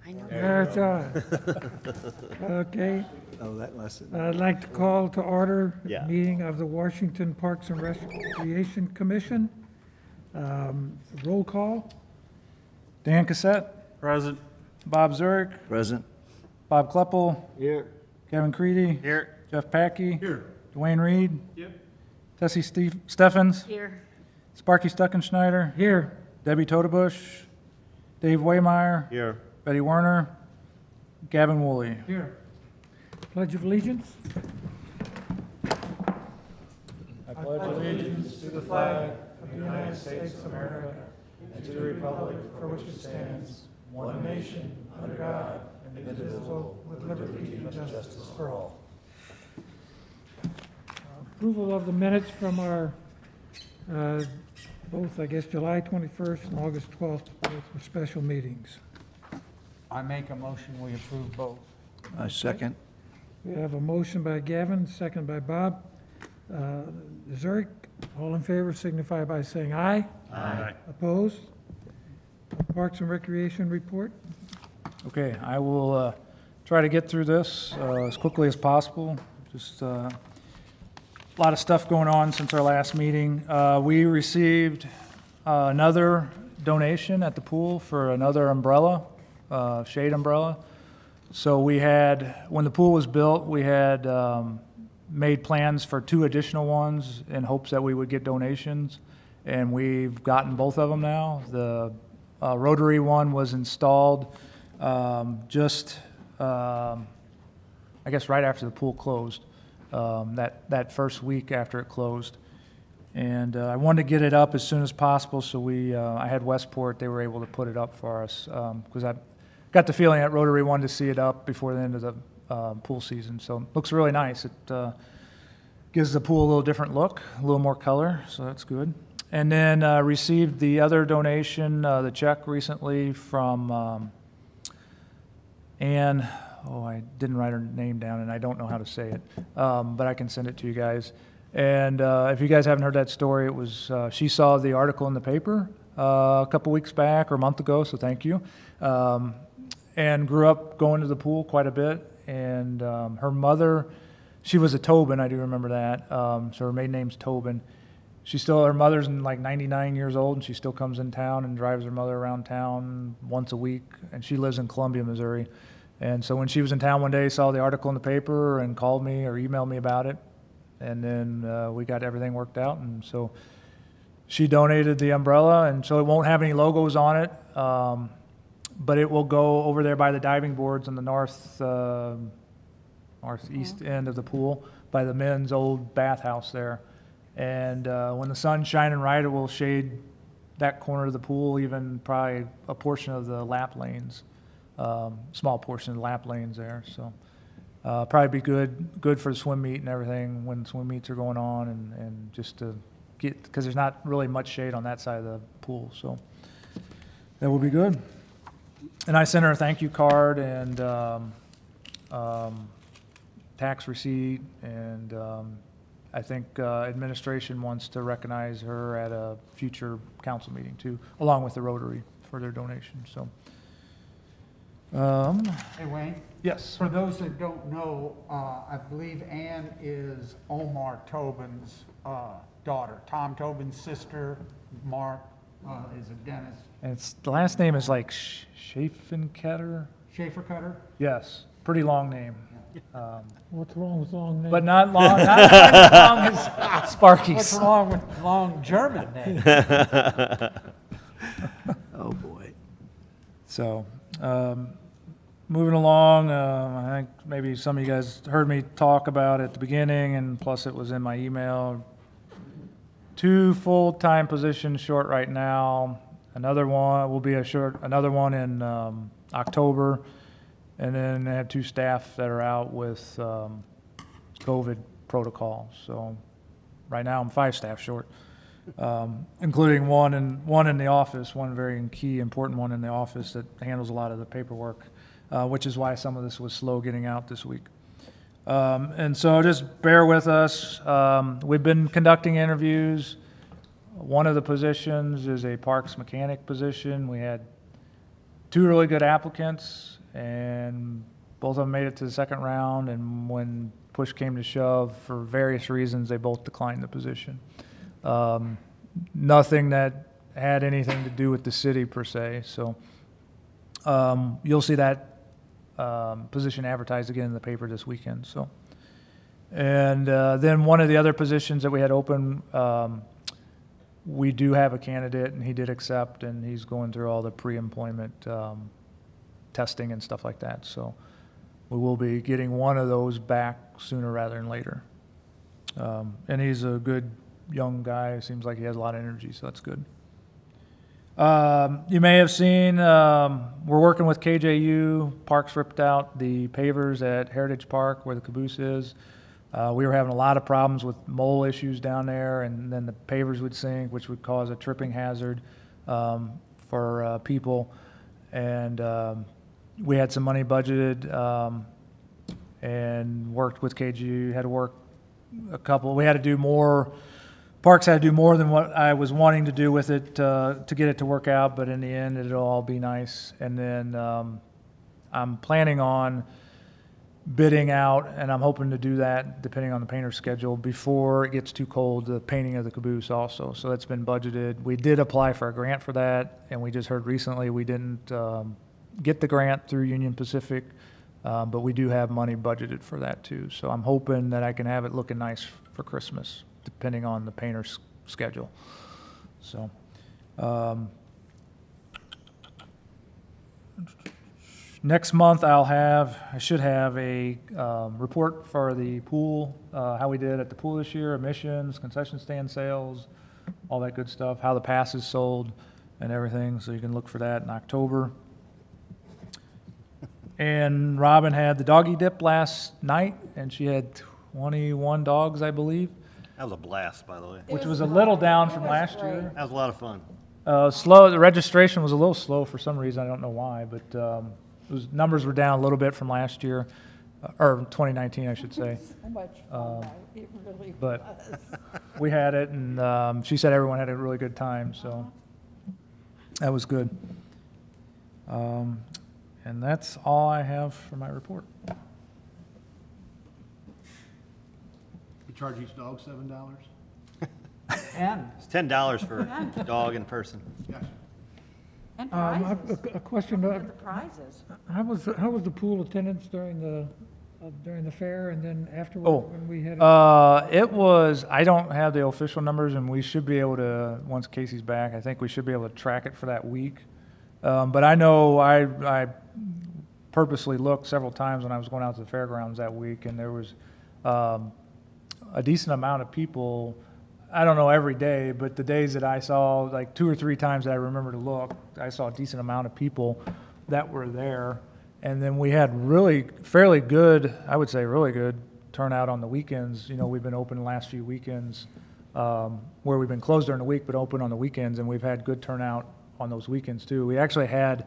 I know. That's on. Okay, Oh, that lesson. I'd like to call to order the Yeah. meeting of the Washington Parks and Recreation Commission. Roll call. Dan Cassett, Present. Bob Zurich, Present. Bob Kleppel, Here. Kevin Creedy, Here. Jeff Packey, Here. Dwayne Reed, Yep. Tessie Steffens, Here. Sparky Stuckenschneider, Here. Debbie Todebush, Dave Waymeyer, Here. Betty Werner, Gavin Woolley. Here. Pledge of Allegiance. I pledge allegiance to the flag of the United States of America and to the republic for which it stands, one nation, under God, indivisible, with liberty and justice for all. Approval of the minutes from our, both, I guess, July 21st and August 12th, both were special meetings. I make a motion, we approve both. I second. We have a motion by Gavin, second by Bob. Zurich, all in favor signify by saying aye. Aye. Opposed? Parks and Recreation report. Okay, I will try to get through this as quickly as possible. Just a lot of stuff going on since our last meeting. We received another donation at the pool for another umbrella, shade umbrella. So we had, when the pool was built, we had made plans for 2 additional ones in hopes that we would get donations, and we've gotten both of them now. The rotary one was installed just, I guess, right after the pool closed, that first week after it closed. And I wanted to get it up as soon as possible, so I had Westport, they were able to put it up for us, because I got the feeling that Rotary wanted to see it up before the end of the pool season. So it looks really nice. It gives the pool a little different look, a little more color, so that's good. And then received the other donation, the check recently from Ann. Oh, I didn't write her name down, and I don't know how to say it, but I can send it to you guys. And if you guys haven't heard that story, it was she saw the article in the paper a couple weeks back or a month ago, so thank you. And grew up going to the pool quite a bit. And her mother, she was a Tobin, I do remember that. So her maiden name's Tobin. Her mother's like 99 years old, and she still comes in town and drives her mother around town once a week. And she lives in Columbia, Missouri. And so when she was in town one day, saw the article in the paper and called me or emailed me about it. And then we got everything worked out. And so she donated the umbrella, and so it won't have any logos on it. But it will go over there by the diving boards on the northeast end of the pool by the men's old bathhouse there. And when the sun's shining right, it will shade that corner of the pool, even probably a portion of the lap lanes, small portion of the lap lanes there. So probably be good for the swim meet and everything when swim meets are going on, and just to get, because there's not really much shade on that side of the pool. So that will be good. And I sent her a thank you card and tax receipt, and I think administration wants to recognize her at a future council meeting too, along with the Rotary for their donation. So, Hey, Wayne, yes. for those that don't know, I believe Ann is Omar Tobin's daughter. Tom Tobin's sister, Mark, is a dentist. And the last name is like Schaeffenketter. Schaefer Cutter? Yes, pretty long name. What's wrong with long names? But not long, not quite as long as Sparky's. What's wrong with long German name? Oh, boy. So, moving along, I think maybe some of you guys heard me talk about it at the beginning, and plus it was in my email. 2 full-time positions short right now. Another one will be another one in October. And then I have 2 staff that are out with COVID protocol. So right now I'm 5 staff short, including one in the office, one very key important one in the office that handles a lot of the paperwork, which is why some of this was slow getting out this week. And so just bear with us. We've been conducting interviews. One of the positions is a parks mechanic position. We had 2 really good applicants, and both of them made it to the second round, and when push came to shove, for various reasons, they both declined the position. Nothing that had anything to do with the city per se, so you'll see that position advertised again in the paper this weekend, so. And then one of the other positions that we had open, we do have a candidate, and he did accept, and he's going through all the pre-employment testing and stuff like that. So we will be getting one of those back sooner rather than later. And he's a good young guy. Seems like he has a lot of energy, so that's good. You may have seen, we're working with KJU. Parks ripped out the pavers at Heritage Park where the caboose is. We were having a lot of problems with mole issues down there, and then the pavers would sink, which would cause a tripping hazard for people. And we had some money budgeted and worked with KGU. Had to work we had to do more. Parks had to do more than what I was wanting to do with it to get it to work out, but in the end, it'll all be nice. And then I'm planning on bidding out, and I'm hoping to do that, depending on the painter's schedule, before it gets too cold, the painting of the caboose also. So that's been budgeted. We did apply for a grant for that, and we just heard recently we didn't get the grant through Union Pacific, but we do have money budgeted for that too. So I'm hoping that I can have it looking nice for Christmas, depending on the painter's schedule. So, next month I should have a report for the pool, how we did at the pool this year, emissions, concession stand sales, all that good stuff, how the passes sold and everything, so you can look for that in October. And Robin had the doggy dip last night, and she had 21 dogs, I believe, That was a blast, by the way. which was a little down from last year. That was a lot of fun. Slow. The registration was a little slow for some reason. I don't know why, but numbers were down a little bit from last year, or 2019, I should say. So much fun, it really But was. we had it, and she said everyone had a really good time, so that was good. And that's all I have for my report. We charge each dog $7? And It's $10 for a dog in person. Gotcha. And I have prizes. a question, Look at the prizes. how was the pool attendance during the fair and then afterward Oh, when we had it? It was, I don't have the official numbers, and we should be able to, once Casey's back, I think we should be able to track it for that week. But I know I purposely looked several times when I was going out to the fairgrounds that week, and there was a decent amount of people. I don't know every day, but the days that I saw, like 2 or 3 times that I remember to look, I saw a decent amount of people that were there. And then we had fairly good, I would say really good turnout on the weekends. You know, we've been open the last few weekends where we've been closed during the week, but open on the weekends, and we've had good turnout on those weekends too. We actually had,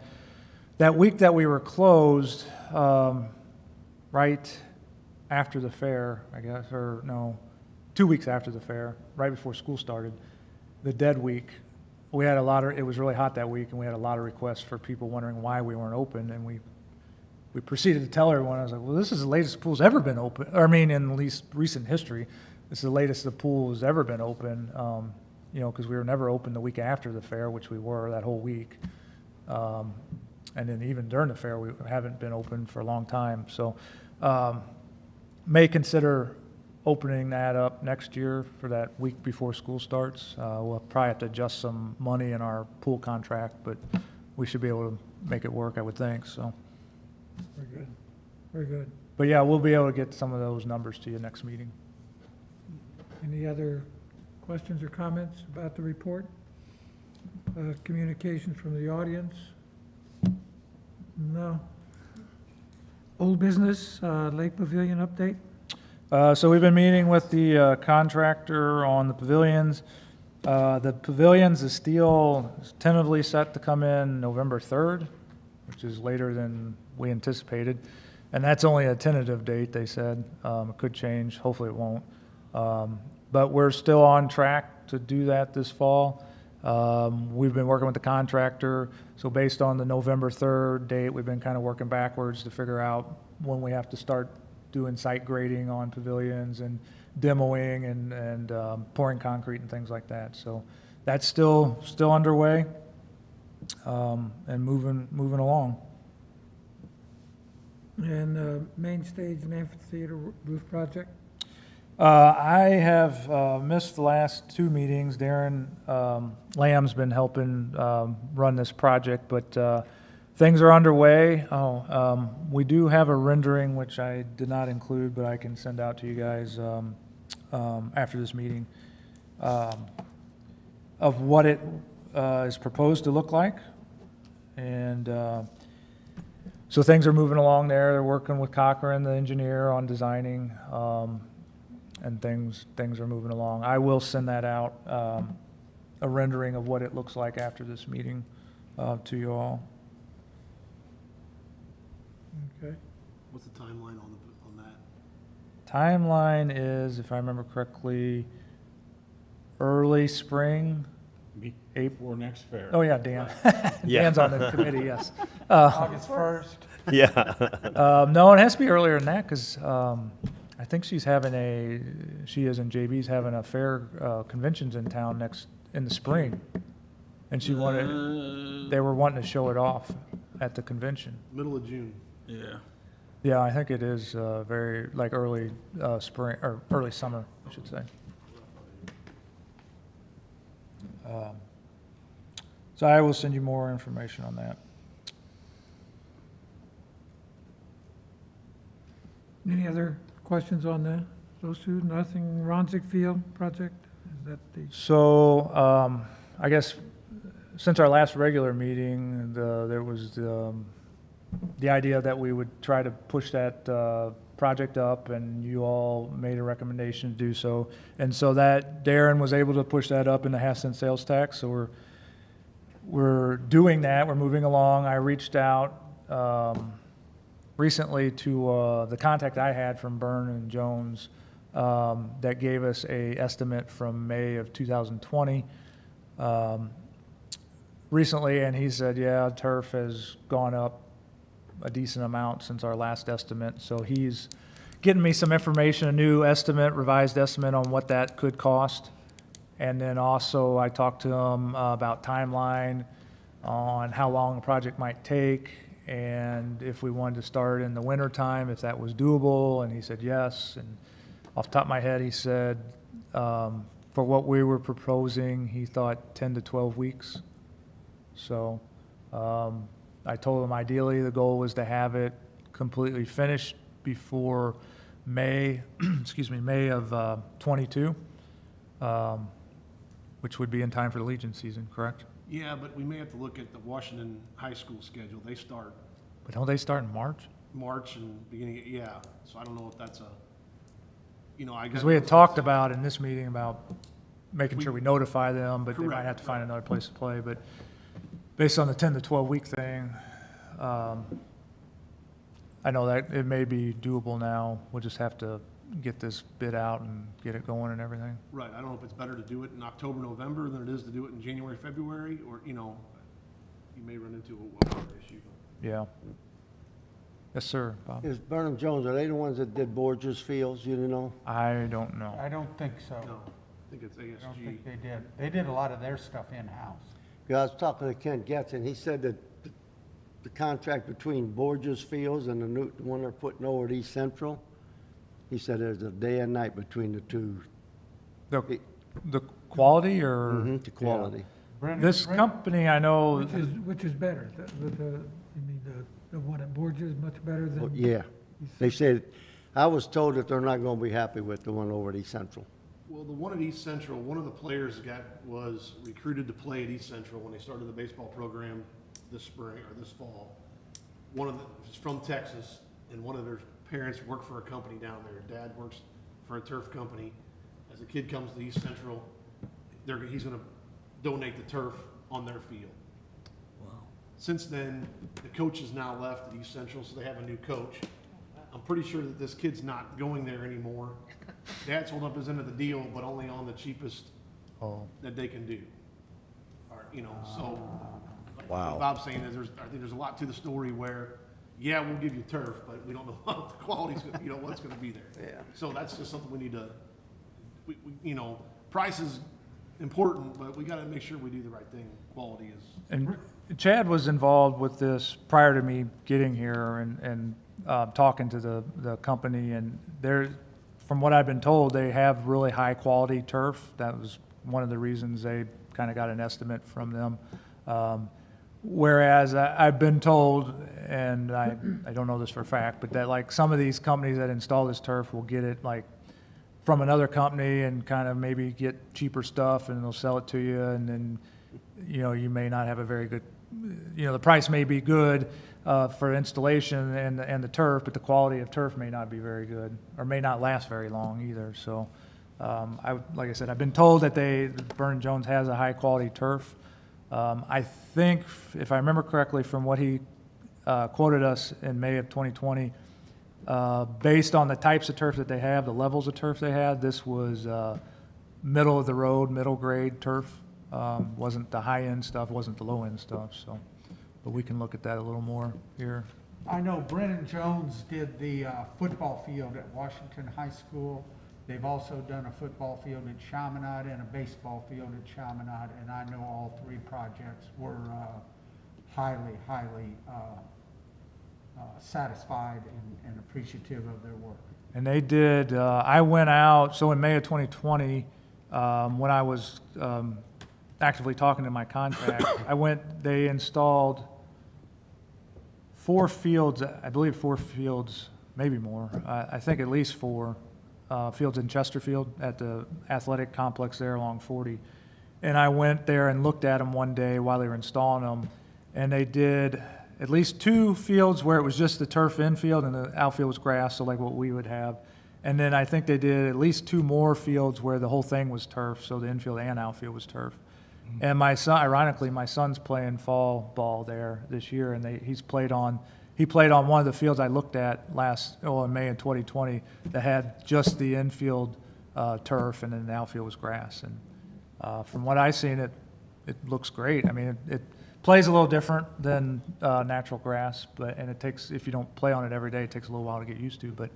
that week that we were closed, right after the fair, I guess, or no, 2 weeks after the fair, right before school started, the dead week, we had it was really hot that week, and we had a lot of requests for people wondering why we weren't open, and we proceeded to tell everyone, I was like, well, this is the latest the pool's ever been open, or I mean, in the least recent history, this is the latest the pool has ever been open, you know, because we were never open the week after the fair, which we were that whole week. And then even during the fair, we haven't been open for a long time. So may consider opening that up next year for that week before school starts. We'll probably have to adjust some money in our pool contract, but we should be able to make it work, I would think, so. Very good, very good. But yeah, we'll be able to get some of those numbers to you next meeting. Any other questions or comments about the report? Communications from the audience? No. Old business, Lake Pavilion update? So we've been meeting with the contractor on the pavilions. The pavilions, the steel is tentatively set to come in November 3rd, which is later than we anticipated. And that's only a tentative date, they said. It could change, hopefully it won't. But we're still on track to do that this fall. We've been working with the contractor, so based on the November 3rd date, we've been kind of working backwards to figure out when we have to start doing site grading on pavilions and demoing and pouring concrete and things like that. So that's still underway and moving along. And main stage and amphitheater roof project? I have missed the last two meetings. Darren Lamb's been helping run this project, but things are underway. We do have a rendering, which I did not include, but I can send out to you guys after this meeting, of what it is proposed to look like. And so things are moving along there. They're working with Cochran, the engineer, on designing, and things are moving along. I will send that out, a rendering of what it looks like after this meeting to you all. Okay. What's the timeline on that? Timeline is, if I remember correctly, early spring. Before next fair. Oh, yeah, Dan. Yeah. Dan's on the committee, yes. August 1st. Yeah. No, it has to be earlier than that, because I think she is and JB's having a fair conventions in town in the spring. And they were wanting to show it off at the convention. Middle of June. Yeah. Yeah, I think it is very, like early spring, or early summer, I should say. So I will send you more information on that. Any other questions on those two? Nothing, Ronzig Field project? Is that the, So, I guess, since our last regular meeting, there was the idea that we would try to push that project up, and you all made a recommendation to do so. And so that Darren was able to push that up in the half-cent sales tax, so we're doing that, we're moving along. I reached out recently to the contact I had from Byrne and Jones that gave us a estimate from May of 2020 recently, and he said, yeah, turf has gone up a decent amount since our last estimate. So he's getting me some information, a new estimate, revised estimate on what that could cost. And then also I talked to him about timeline on how long the project might take, and if we wanted to start in the winter time, if that was doable, and he said yes. And off the top of my head, he said for what we were proposing, he thought 10 to 12 weeks. So I told him ideally the goal was to have it completely finished before May, May of 22, which would be in time for the Legion season, correct? Yeah, but we may have to look at the Washington High School schedule. They start But don't they start in March? March and beginning, yeah. So I don't know if that's I Because guess. we had talked about in this meeting about making sure we notify them, but they might Correct, have to find another place to play. But based on the 10 to 12 week thing, I know that it may be doable now. We'll just have to get this bid out and get it going and everything. Right, I don't know if it's better to do it in October, November than it is to do it in January, February, or, you may run into a water issue. Yeah. Yes, sir, Bob. Is Burnham Jones, are they the ones that did Borges Fields, you know? I don't know. I don't think so. No, I think it's I don't ASG. think they did. They did a lot of their stuff in-house. Yeah, I was talking to Ken Getz, and he said that the contract between Borges Fields and the one they're putting over at East Central, he said there's a day and night between the two, The quality or? the quality. This company, I know, which is better? You mean the one at Borges much better than? Well, yeah, they said, I was told that they're not gonna be happy with the one over at East Central. Well, the one at East Central, one of the players was recruited to play at East Central when they started the baseball program this spring or this fall. One of them is from Texas, and one of their parents worked for a company down there. Dad works for a turf company. As a kid comes to East Central, he's gonna donate the turf on their field. Wow. Since then, the coach has now left at East Central, so they have a new coach. I'm pretty sure that this kid's not going there anymore. Dad's holding up his end of the deal, but only on the cheapest oh, that they can do. you know, so. like Wow. what Bob's saying is I think there's a lot to the story where, yeah, we'll give you turf, but we don't know what the quality's, you know, what's gonna be there. Yeah. So that's just something we need to, you know, price is important, but we gotta make sure we do the right thing. Quality is. And Chad was involved with this prior to me getting here and talking to the company, and they're, from what I've been told, they have really high-quality turf. That was one of the reasons they kind of got an estimate from them. Whereas I've been told, and I don't know this for a fact, but that like some of these companies that install this turf will get it like from another company and kind of maybe get cheaper stuff and they'll sell it to you, and then, you know, you may not have a very good, you know, the price may be good for installation and the turf, but the quality of turf may not be very good or may not last very long either. So, like I said, I've been told that Burton Jones has a high quality turf. I think, if I remember correctly, from what he quoted us in May of 2020, based on the types of turf that they have, the levels of turf they had, this was middle of the road, middle grade turf. Wasn't the high end stuff, wasn't the low end stuff. So, but we can look at that a little more here. I know Brennan Jones did the football field at Washington High School. They've also done a football field at Chaminade and a baseball field at Chaminade, and I know all three projects were highly satisfied and appreciative of their work. And they did, I went out, so in May of 2020, when I was actively talking to my contact, they installed 4 fields, I believe 4 fields, maybe more, I think at least 4 fields in Chesterfield at the athletic complex there along 40. And I went there and looked at them one day while they were installing them, and they did at least 2 fields where it was just the turf infield and the outfield was grass, so like what we would have. And then I think they did at least 2 more fields where the whole thing was turf, so the infield and outfield was turf. And my son, ironically, my son's playing fall ball there this year, and he played on one of the fields I looked at in May of 2020 that had just the infield turf, and then the outfield was grass. And from what I've seen, it looks great. I mean, it plays a little different than natural grass, and it takes, if you don't play on it every day, it takes a little while to get used to. But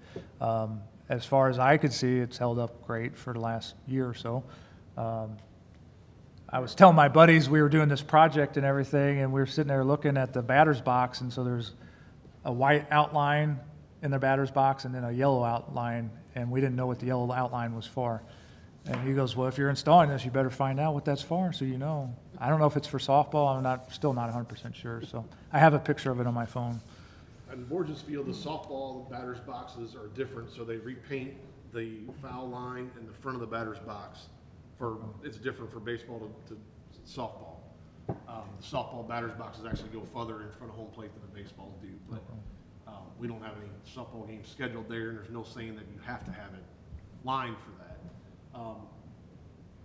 as far as I could see, it's held up great for the last year or so. I was telling my buddies we were doing this project and everything, and we were sitting there looking at the batter's box, and so there's a white outline in the batter's box and then a yellow outline, and we didn't know what the yellow outline was for. And he goes, well, if you're installing this, you better find out what that's for so you know. I don't know if it's for softball. I'm still not 100% sure. So I have a picture of it on my phone. In Borges Field, the softball batters boxes are different, so they repaint the foul line and the front of the batter's box. It's different for baseball to softball. The softball batter's boxes actually go further in front of home plate than the baseballs do. But we don't have any softball games scheduled there, and there's no saying that you have to have it lined for that.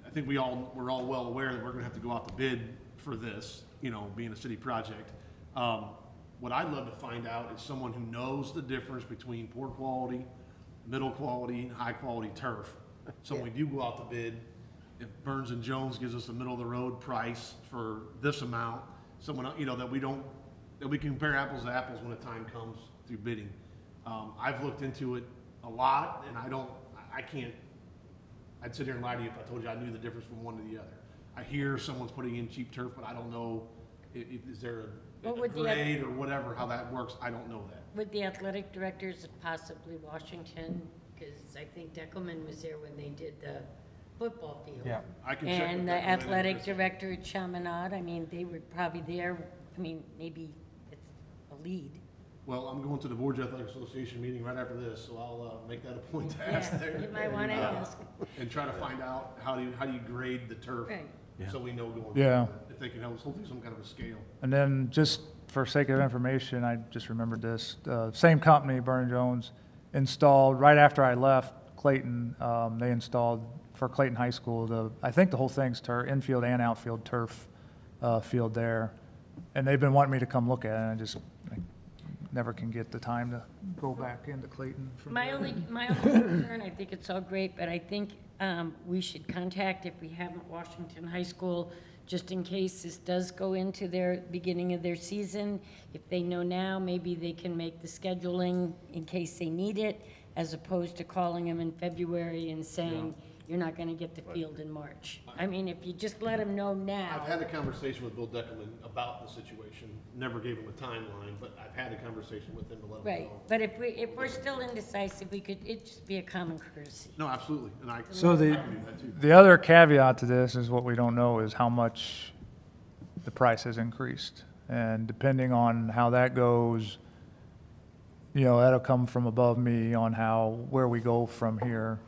I think we're all well aware that we're going to have to go out to bid for this, you know, being a city project. What I'd love to find out is someone who knows the difference between poor quality, middle quality, and high quality turf. So when we do go out to bid, if Burns and Jones gives us a middle of the road price for this amount, someone, you know, that we can compare apples to apples when the time comes through bidding. I've looked into it a lot, and I'd sit here and lie to you if I told you I knew the difference from one to the other. I hear someone's putting in cheap turf, but I don't know, is there a grade or whatever, how that works, I don't know that. With the athletic directors at possibly Washington, because I think Deckelman was there when they did the football field. Yeah. I can check with And the Deckelman athletic and Chris. director at Chaminade, I mean, they were probably there, I mean, maybe it's a lead. Well, I'm going to the Boards Athletic Association meeting right after this, so I'll make that a point to ask Yeah, there. you might want to ask. And try to find out how do you grade the turf, Right. so we know going Yeah. forward. If they can help us, hopefully some kind of a scale. And then just for sake of information, I just remembered this. Same company, Burton Jones, installed, right after I left Clayton, they installed for Clayton High School, I think the whole thing's turf, infield and outfield turf field there. And they've been wanting me to come look at it, and I never can get the time to go back into Clayton. My only concern, I think it's all great, but I think we should contact, if we haven't, Washington High School just in case this does go into their beginning of their season. If they know now, maybe they can make the scheduling in case they need it, as opposed to calling them in February and saying, you're not gonna get the field in March. I mean, if you just let them know now. I've had a conversation with Bill Deckelman about the situation, never gave him a timeline, but I've had a conversation with him to let him Right, know. but if we're still indecisive, it'd just be a common courtesy. No, absolutely, and I So I can do that too. the other caveat to this is what we don't know is how much the price has increased. And depending on how that goes, you know, that'll come from above me on where we go from here.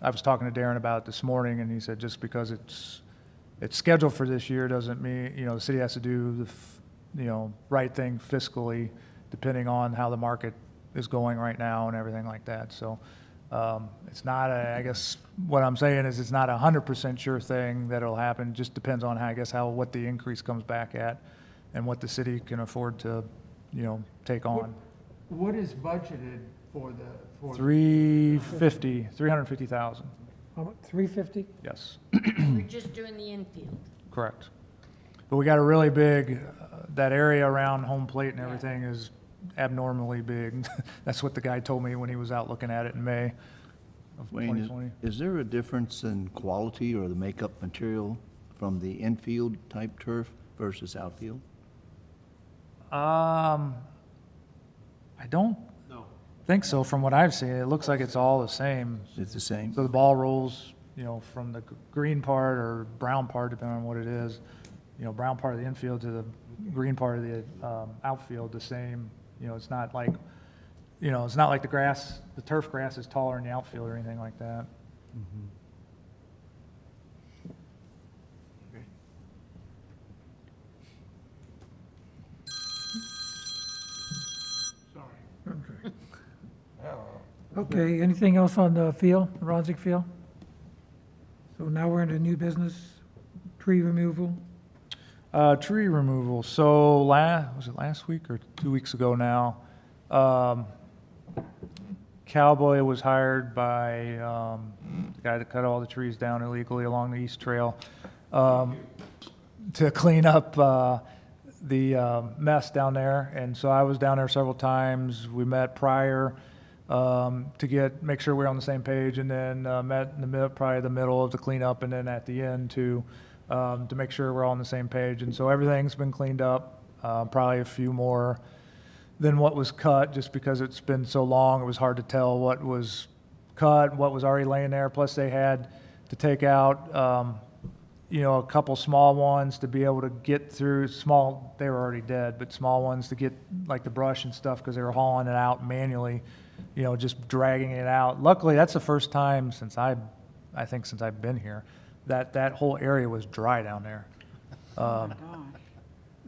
I was talking to Darren about it this morning, and he said just because it's scheduled for this year doesn't mean, you know, the city has to do the right thing fiscally, depending on how the market is going right now and everything like that. So it's not I guess what I'm saying is it's not 100% sure thing that it'll happen. Just depends on what the increase comes back at and what the city can afford to, take on. What is budgeted for the? 350,000, How much, 350? yes, We're just doing the infield. correct. But we got a really big, that area around home plate and everything is abnormally big. That's what the guy told me when he was out looking at it in May of Wayne, 2020. is there a difference in quality or the makeup material from the infield type turf versus outfield? I don't No. think so. From what I've seen, it looks like it's all the same. It's the same? So the ball rolls, from the green part or brown part, depending on what it is, brown part of the infield to the green part of the outfield, the same. It's not like, it's not like the turf grass is taller in the outfield or anything like that. Okay. Okay, anything else on the field, the Ronzig field? So now we're into new business, tree removal. Tree removal. So was it last week or 2 weeks ago now? Cowboy was hired by the guy that cut all the trees down illegally along the East Trail to clean up the mess down there. And so I was down there several times. We met prior to make sure we're on the same page, and then met in probably the middle of the cleanup, and then at the end to make sure we're all on the same page. And so everything's been cleaned up, probably a few more than what was cut, just because it's been so long. It was hard to tell what was cut, what was already laying there. Plus they had to take out, a couple small ones to be able to get through they were already dead, but small ones to get like the brush and stuff, because they were hauling it out manually, just dragging it out. Luckily, that's the first time since I've been here, that whole area was dry down there.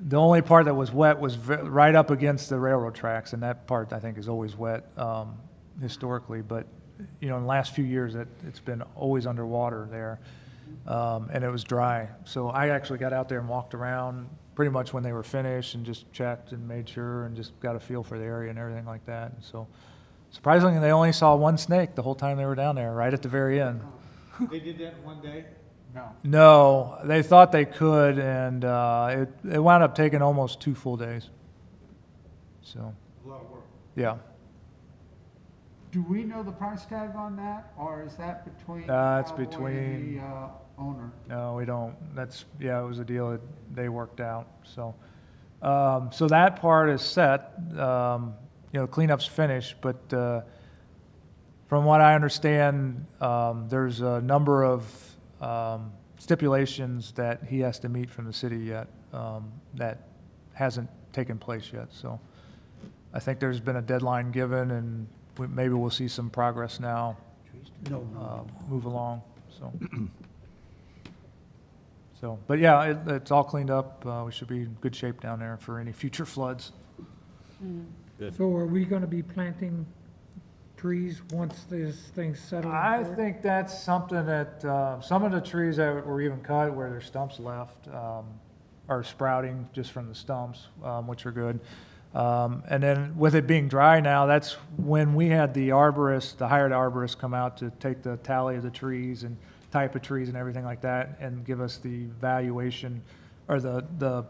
The only part that was wet was right up against the railroad tracks, and that part I think is always wet historically. But in the last few years, it's been always underwater there, and it was dry. So I actually got out there and walked around pretty much when they were finished, and just checked and made sure, and just got a feel for the area and everything like that. And so surprisingly, they only saw one snake the whole time they were down there, right at the very end. They did that in one day? No. No, they thought they could, and it wound up taking almost 2 full days. So, A lot of work. yeah. Do we know the price tag on that, or is that between? It's Cowboy between- and the owner? No, we don't. It was a deal that they worked out. So, so that part is set. Cleanup's finished, but from what I understand, there's a number of stipulations that he has to meet from the city yet, that hasn't taken place yet. So I think there's been a deadline given, and maybe we'll see some progress now, move along, so. But yeah, it's all cleaned up. We should be in good shape down there for any future floods. So are we gonna be planting trees once this thing's settled? I think that's something that, some of the trees that were even cut where there's stumps left, are sprouting just from the stumps, which are good. And then with it being dry now, that's when we had the hired arborist come out to take the tally of the trees and type of trees and everything like that, and give us the valuation or the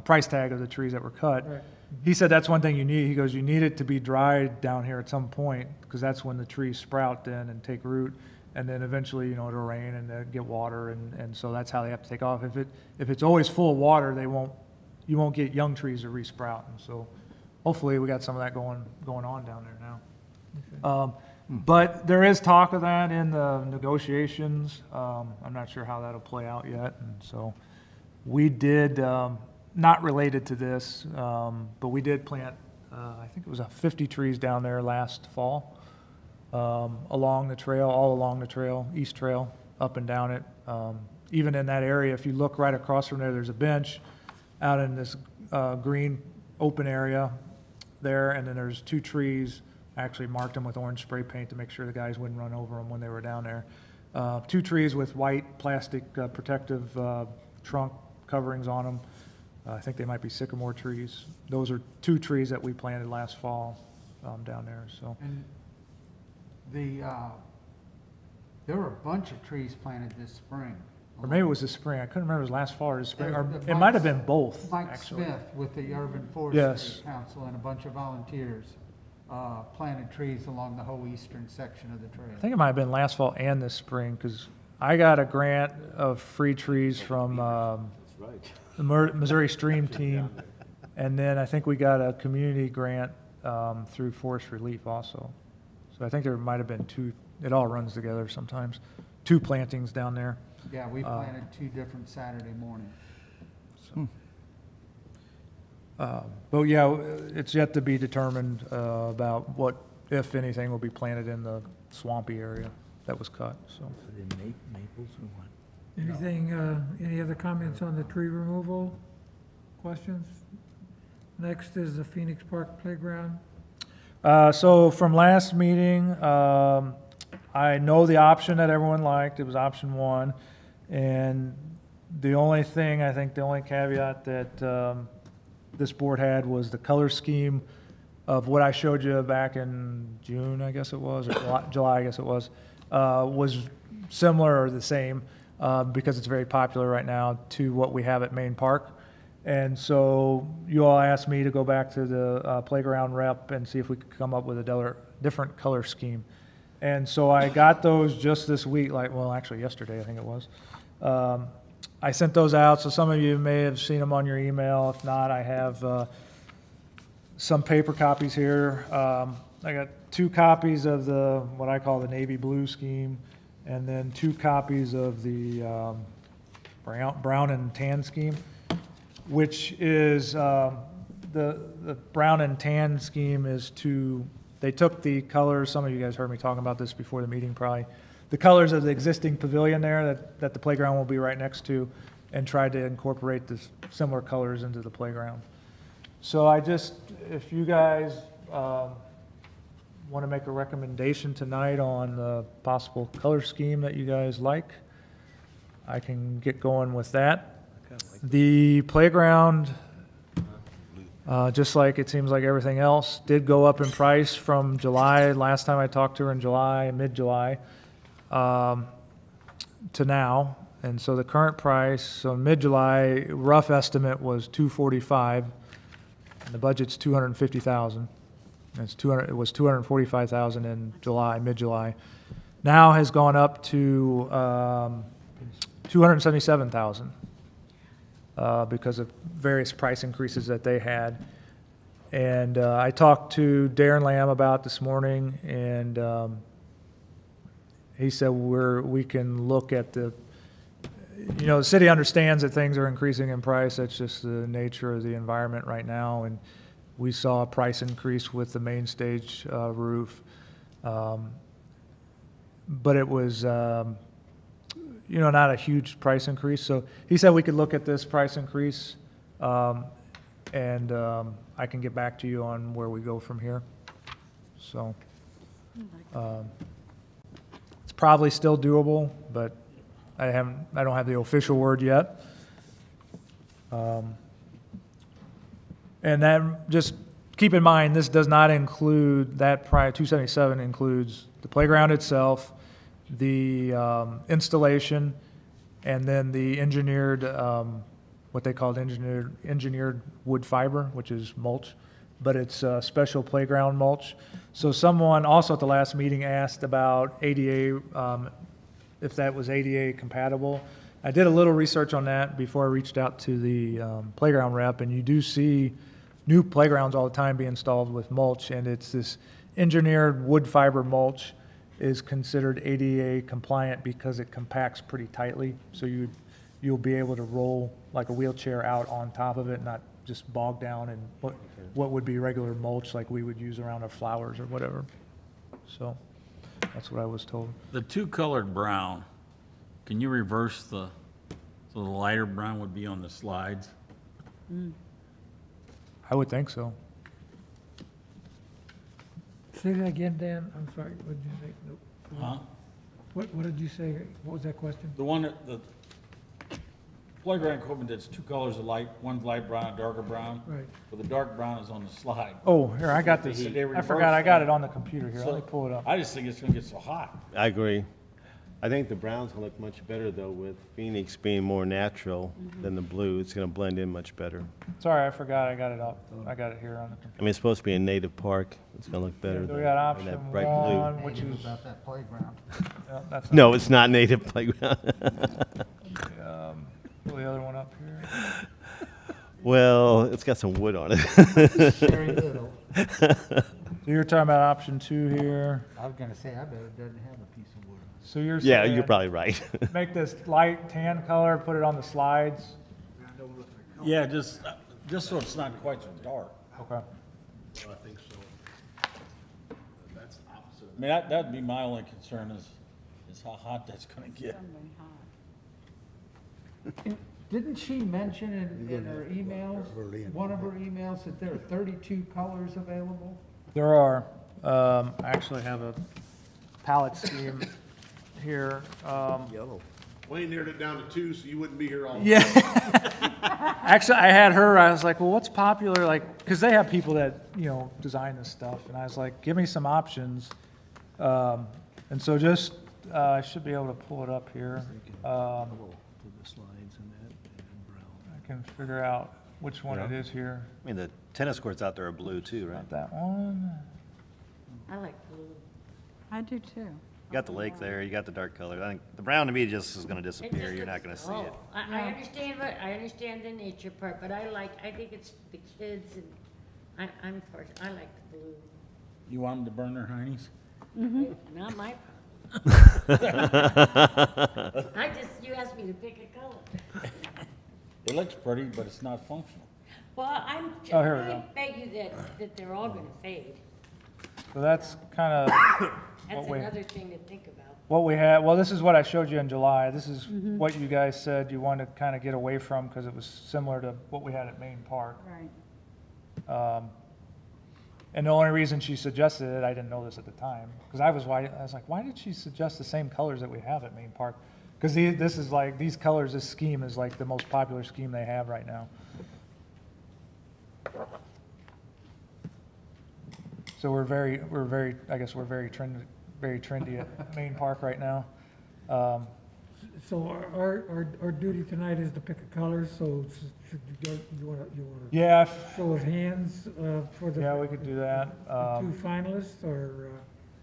price tag of the trees that were cut. Right. He said that's one thing you need. He goes, you need it to be dried down here at some point, because that's when the trees sprout then and take root, and then eventually, it'll rain and they'll get water, and so that's how they have to take off. If it's always full of water, you won't get young trees to resprout, and so hopefully we got some of that going on down there now. But there is talk of that in the negotiations. I'm not sure how that'll play out yet, and so we did, not related to this, but we did plant, I think it was 50 trees down there last fall, along the trail, all along the trail, East Trail, up and down it. Even in that area, if you look right across from there, there's a bench out in this green open area there, and then there's 2 trees. I actually marked them with orange spray paint to make sure the guys wouldn't run over them when they were down there. 2 trees with white plastic protective trunk coverings on them. I think they might be sycamore trees. Those are 2 trees that we planted last fall down there, so. And there were a bunch of trees planted this spring. Or maybe it was this spring. I couldn't remember if it was last fall or this spring, or The it might have been both, Mike actually. Smith with the Urban Yes. Forestry Council and a bunch of volunteers planted trees along the whole eastern section of the trail. I think it might have been last fall and this spring, because I got a grant of free trees from the Missouri Stream Team, and then I think we got a community grant through Forest Relief also. So I think there might have been 2, it all runs together sometimes, 2 plantings down there. Yeah, we planted 2 different Saturday mornings. But yeah, it's yet to be determined about what, if anything, will be planted in the swampy area that was cut, so. Maples or what? Anything, any other comments on the tree removal? Questions? Next is the Phoenix Park Playground. So from last meeting, I know the option that everyone liked, it was option 1. And the only thing, I think the only caveat that this board had was the color scheme of what I showed you back in June, I guess it was, or July, I guess it was similar or the same, because it's very popular right now, to what we have at Main Park. And so you all asked me to go back to the playground rep and see if we could come up with a different color scheme. And so I got those just this week, actually yesterday, I think it was. I sent those out, so some of you may have seen them on your email. If not, I have some paper copies here. I got 2 copies of what I call the navy blue scheme, and then 2 copies of the brown and tan scheme, which is the brown and tan scheme is they took the colors, some of you guys heard me talking about this before the meeting probably, the colors of the existing pavilion there that the playground will be right next to, and tried to incorporate the similar colors into the playground. So if you guys want to make a recommendation tonight on the possible color scheme that you guys like, I can get going with that. The playground, just like it seems like everything else, did go up in price from July, last time I talked to her in July, mid-July, to now. And so the current price, so mid-July, rough estimate was $245, and the budget's $250,000. It was $245,000 in July, mid-July. Now has gone up to $277,000 because of various price increases that they had. And I talked to Darren Lamb about this morning, and he said we can look at the city understands that things are increasing in price. That's just the nature of the environment right now. And we saw a price increase with the main stage roof. But it was, not a huge price increase. So he said we could look at this price increase, and I can get back to you on where we go from here. So it's probably still doable, but I don't have the official word yet. And that, just keep in mind, this does not include that price. 277 includes the playground itself, the installation, and then the engineered, what they called engineered wood fiber, which is mulch, but it's special playground mulch. So someone also at the last meeting asked about ADA, if that was ADA compatible. I did a little research on that before I reached out to the playground rep, and you do see new playgrounds all the time being installed with mulch, and it's this engineered wood fiber mulch is considered ADA compliant because it compacts pretty tightly. So you'll be able to roll like a wheelchair out on top of it, not just bog down in what would be regular mulch like we would use around our flowers or whatever. So that's what I was told. The two-colored brown, can you reverse so the lighter brown would be on the slides? I would think so. Say that again, Dan, I'm sorry, what did you say? Nope. Huh? What did you say? What was that question? The one that, the playground equipment that's two colors of light, one's light brown, darker brown. Right. But the dark brown is on the slide. Oh, here, I got this. Did they I forgot, I reverse got that? it on the computer here. Let me pull it up. I just think it's gonna get so hot. I agree. I think the brown's gonna look much better though, with Phoenix being more natural than the blue. It's gonna blend in much better. Sorry, I forgot, I got it up. I got it here on the computer. I mean, it's supposed to be a native park. It's gonna look better So than we got option that bright blue. one, which is, About that playground. yeah, that's No, it's not native playground. pull the other one up here. Well, it's got some wood on it. Very little. So you're talking about option 2 here. I was gonna say, I bet it doesn't have a piece of wood. So you're Yeah, saying you're probably right. make this light tan color, put it on the slides? Yeah, just so it's not quite so dark. Okay. I think so. That's the opposite. I mean, that'd be my only concern is how hot that's gonna get. Didn't she mention in her emails, one of her emails, that there are 32 colors available? There are, I actually have a palette scheme here. Yellow. Wayne narrowed it down to 2, so you wouldn't be here all. Yeah. Actually, I had her, I was like, well, what's popular? Like, because they have people that, design this stuff. And I was like, give me some options. And so just, I should be able to pull it up here. For the slides and that, and brown. I can figure out which one it is here. I mean, the tennis courts out there are blue too, right? Not that one. I like blue. I do too. You got the lake there, you got the dark color. I think the brown to me just is gonna It disappear. just You're not looks- gonna see it. oh, I understand the nature part, but I think it's the kids and I like the blue. You want them to burn their heinies? Not my you asked me to pick a color. It looks pretty, but it's not functional. Well, Oh, here we I go. beg you that they're all gonna fade. So that's kind of That's we- another thing to think about. what we had. Well, this is what I showed you in July. This is what you guys said you wanted to kind of get away from because it was similar to what we had at Main Park. Right. And the only reason she suggested it, I didn't know this at the time, because I was like, why did she suggest the same colors that we have at Main Park? Because this is like, these colors, this scheme is like the most popular scheme they have right now. So I guess we're very trendy at Main Park right now. So our duty tonight is to pick a color, so you want to Yeah, show of hands for the yeah, we could do that. two finalists, or?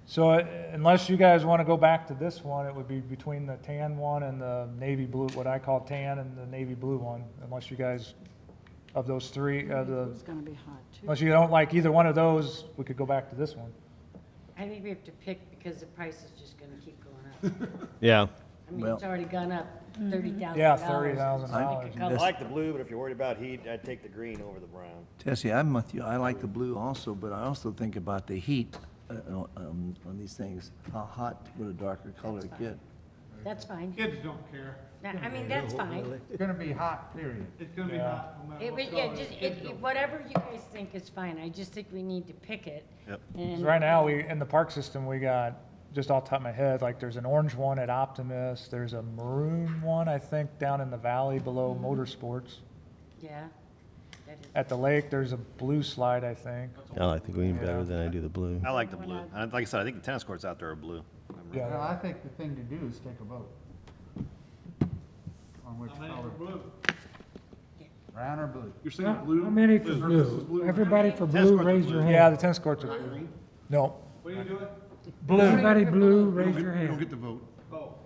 So unless you guys want to go back to this one, it would be between the tan one and the navy blue, what I call tan, and the navy blue one. Unless you guys, of those three, It's gonna be hot too. unless you don't like either one of those, we could go back to this one. I think we have to pick because the price is just gonna keep going up. Yeah. I mean, Well- it's already gone up $30,000. Yeah, $30,000. Pick a I color. like the blue, but if you're worried about heat, I'd take the green over the brown. Tessie, I'm with you. I like the blue also, but I also think about the heat on these things. How hot would a darker color get? That's fine. Kids don't care. I mean, that's fine. It's gonna be hot, period. It's gonna be hot no matter It what would, yeah, color. just, Kids don't whatever you guys think is fine. I just think we need to pick it. Yep. And 'Cause right now, in the park system, we got, just off the top of my head, like there's an orange one at Optimus, there's a maroon one, I think, down in the valley below Motorsports. Yeah. That is- At the lake, there's a blue slide, I think. I like the green better than I do the blue. I like the blue. Like I said, I think the tennis courts out there are blue. Well, I think the thing to do is take a vote. On which color. Brown or blue? You're saying How blue? many for This is blue? Everybody for blue, raise your Yeah, hand. the tennis courts are blue. No. Blue. Everybody blue, raise You your don't hand. get the vote.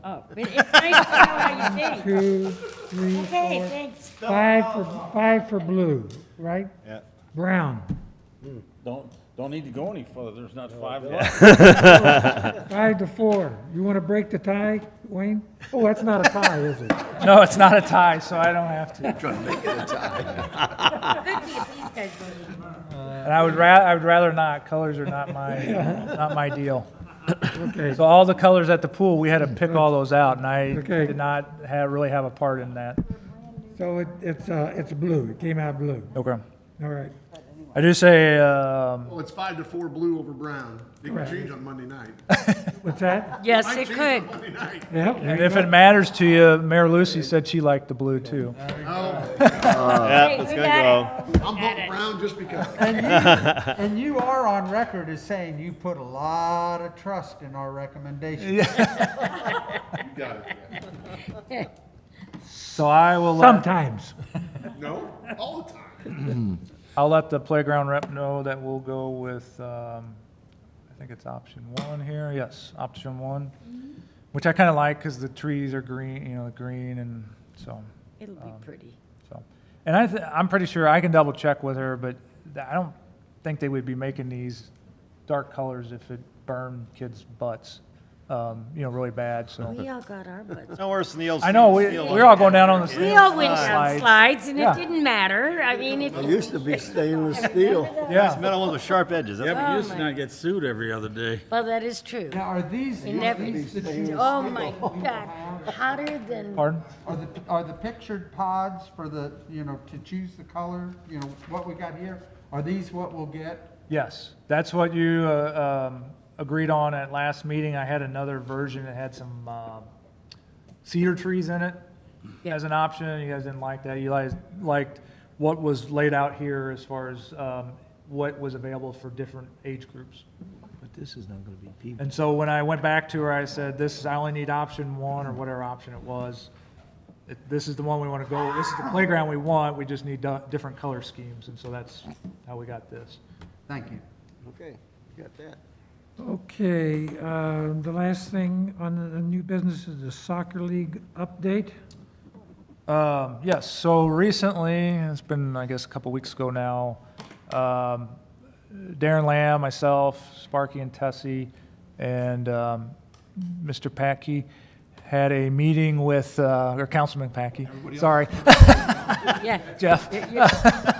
Oh, but it's nice to know how you think. 2, 3, Okay, 4, thanks. 5 for blue, right? Yeah. Brown. Don't need to go any further, there's not 5 left. 5 to 4. You want to break the tie, Wayne? Oh, that's not a tie, is it? No, it's not a tie, so I don't have to. Good to get these guys voted. And I would rather not. Colors are not my deal. Okay. So all the colors at the pool, we had to pick all those out, and I Okay. did not really have a part in that. So it's blue. It came out blue. Okay. All right. I do say, Well, it's 5-4 blue over brown. It can change on Monday night. What's that? Yes, Might it change could. on Monday night. Yeah. and if it matters to you, Mayor Lucy said she liked the blue too. Oh, Yeah, Hey, it's we gonna got go. I'm voting brown just because. And you are on record as saying you put a lot of trust in our recommendations. You got it. So I will Sometimes. No, all the time. I'll let the playground rep know that we'll go with, I think it's option 1 here. Yes, option 1, which I kind of like because the trees are green, green, and so. It'll be pretty. So, and I'm pretty sure I can double check with her, but I don't think they would be making these dark colors if it burned kids' butts, really bad. So We all got our butts. No worse than the old. I know we're all going down on the We all went down slides. slides, and Yeah. it didn't matter. I mean, It used to be stainless steel. Yeah, Metal ones with sharp edges. Yeah, That's but you used my- to not get sued every other day. well, that is true. Now, are these We never- that you Oh, my God, hotter than, pardon? are the pictured pods for the, to choose the color, what we got here? Are these what we'll get? Yes, that's what you agreed on at last meeting. I had another version that had some cedar trees in it as an option. You guys didn't like that. You guys liked what was laid out here as far as what was available for different age groups. But this is not gonna be people. And so when I went back to her, I said, I only need option 1 or whatever option it was. This is the one we want to go, this is the playground we want, we just need different color schemes, and so that's how we got this. Thank you. Okay, got that. Okay, the last thing on the new business is the soccer league update. Yes, so recently, it's been, I guess, a couple weeks ago now, Darren Lamb, myself, Sparky and Tessie, and Mr. Packey had a meeting with, or Councilman Packey, sorry, yeah, Jeff.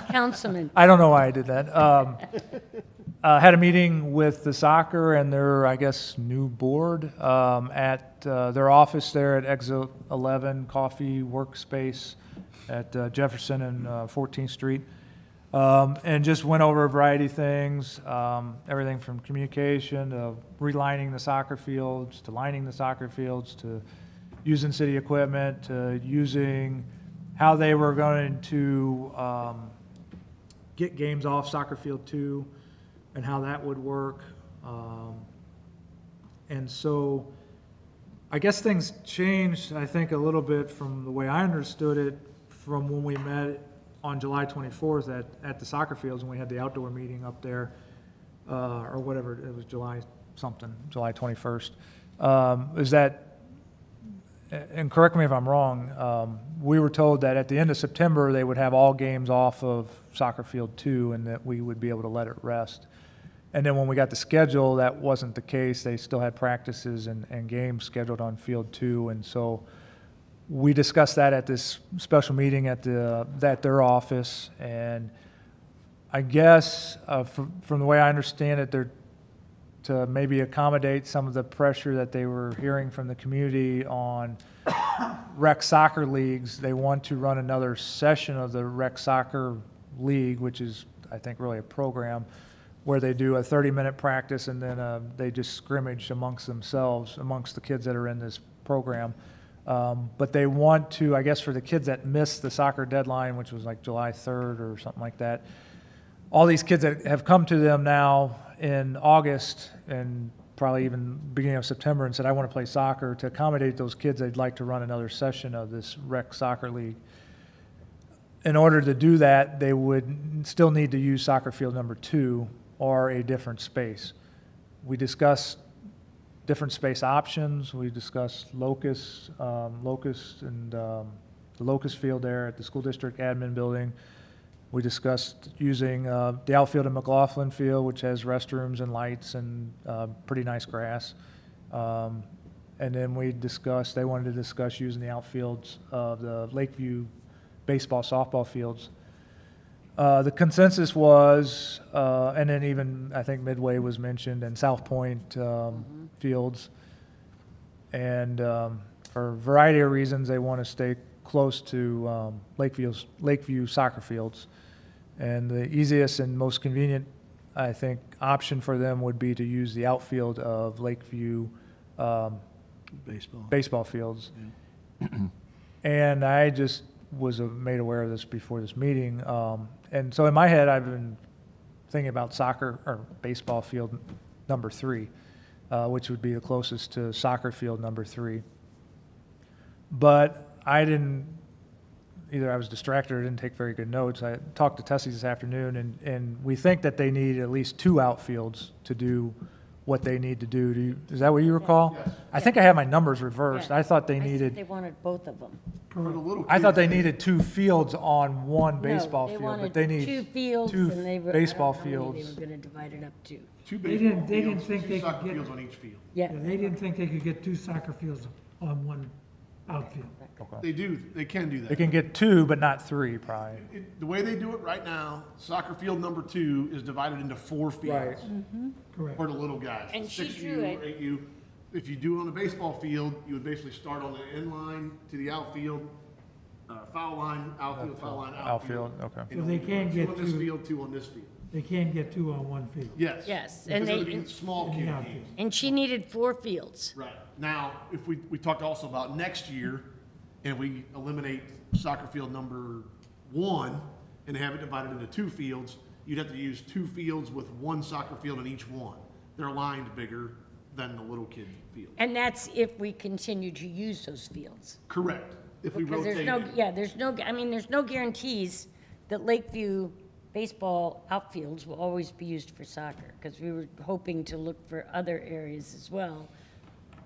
councilman. I don't know why I did that. Had a meeting with the soccer and their, I guess, new board at their office there at Exit 11 Coffee Workspace at Jefferson and 14th Street. And just went over a variety of things, everything from communication to relining the soccer fields, to lining the soccer fields, to using city equipment, to using how they were going to get games off Soccer Field 2 and how that would work. And so I guess things changed, I think, a little bit from the way I understood it from when we met on July 24th at the soccer fields when we had the outdoor meeting up there, or whatever, it was July 21st, is that, and correct me if I'm wrong, we were told that at the end of September, they would have all games off of Soccer Field 2 and that we would be able to let it rest. And then when we got the schedule, that wasn't the case. They still had practices and games scheduled on Field 2. And so we discussed that at this special meeting at their office. And I guess from the way I understand it, they're to maybe accommodate some of the pressure that they were hearing from the community on rec soccer leagues. They want to run another session of the rec soccer league, which is, I think, really a program where they do a 30-minute practice and then they just scrimmage amongst themselves, amongst the kids that are in this program. But they want to, I guess, for the kids that missed the soccer deadline, which was like July 3rd or something like that, all these kids that have come to them now in August and probably even beginning of September, and said, I want to play soccer. To accommodate those kids, I'd like to run another session of this rec soccer league. In order to do that, they would still need to use soccer field number 2 or a different space. We discussed different space options. We discussed Locust and the Locust Field there at the school district admin building. We discussed using the outfield at Mclaughlin Field, which has restrooms and lights and pretty nice grass. And then they wanted to discuss using the outfields of the Lakeview baseball, softball fields. The consensus was, and then even I think Midway was mentioned, and South Point fields. And for a variety of reasons, they want to stay close to Lakeview soccer fields. And the easiest and most convenient, I think, option for them would be to use the outfield of Lakeview baseball fields. Yeah. And I just was made aware of this before this meeting. And so in my head, I've been thinking about soccer or baseball field number 3, which would be the closest to soccer field number 3. But I didn't, either I was distracted or didn't take very good notes. I talked to Tessie this afternoon, and we think that they need at least 2 outfields to do what they need to do. Is that what you recall? Yes. I think I have my numbers reversed. Yeah. I thought they I think needed, they wanted both of them. For the little I thought they kids, needed 2 fields on one baseball No, field, but they need two fields, 2 and they were, baseball I don't know how many fields. they were going to divide it up to. 2 They baseball didn't- they didn't fields, think 2 they could soccer get- fields on each field. Yeah. Yeah, they didn't think they could get 2 soccer fields on one outfield. They can do that. They can get 2, but not 3, probably. The way they do it right now, soccer field number 2 is divided into 4 fields Correct. for the little guys. And she 6U drew it. or 8U. If you do it on a baseball field, you would basically start on the end line to the outfield, foul line, outfield, foul line, outfield. Outfield, okay. And So they can 2 get on this 2. field, 2 on this field. They can get 2 on one field. Yes. Yes, Because and it'll they- be small In the kid outfield. games. And she needed 4 fields. Right. Now, if we talked also about next year, and we eliminate soccer field number 1 and have it divided into 2 fields, you'd have to use 2 fields with 1 soccer field in each one. They're aligned bigger than the little kid field. And that's if we continue to use those fields. Correct. If we Because rotate there's no, it. yeah, there's no guarantees that Lakeview baseball outfields will always be used for soccer, because we were hoping to look for other areas as well.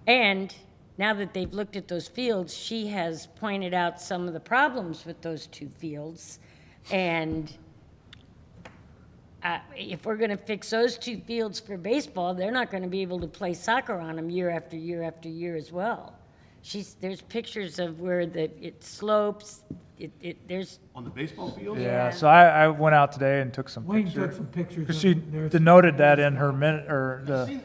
And now that they've looked at those fields, she has pointed out some of the problems with those 2 fields. And if we're going to fix those 2 fields for baseball, they're not going to be able to play soccer on them year after year after year as well. There's pictures of where it slopes, there's, On the baseball field? Yeah, so I went out today and took some Wayne took pictures. some pictures. Because she of theirs. denoted that in her minute, or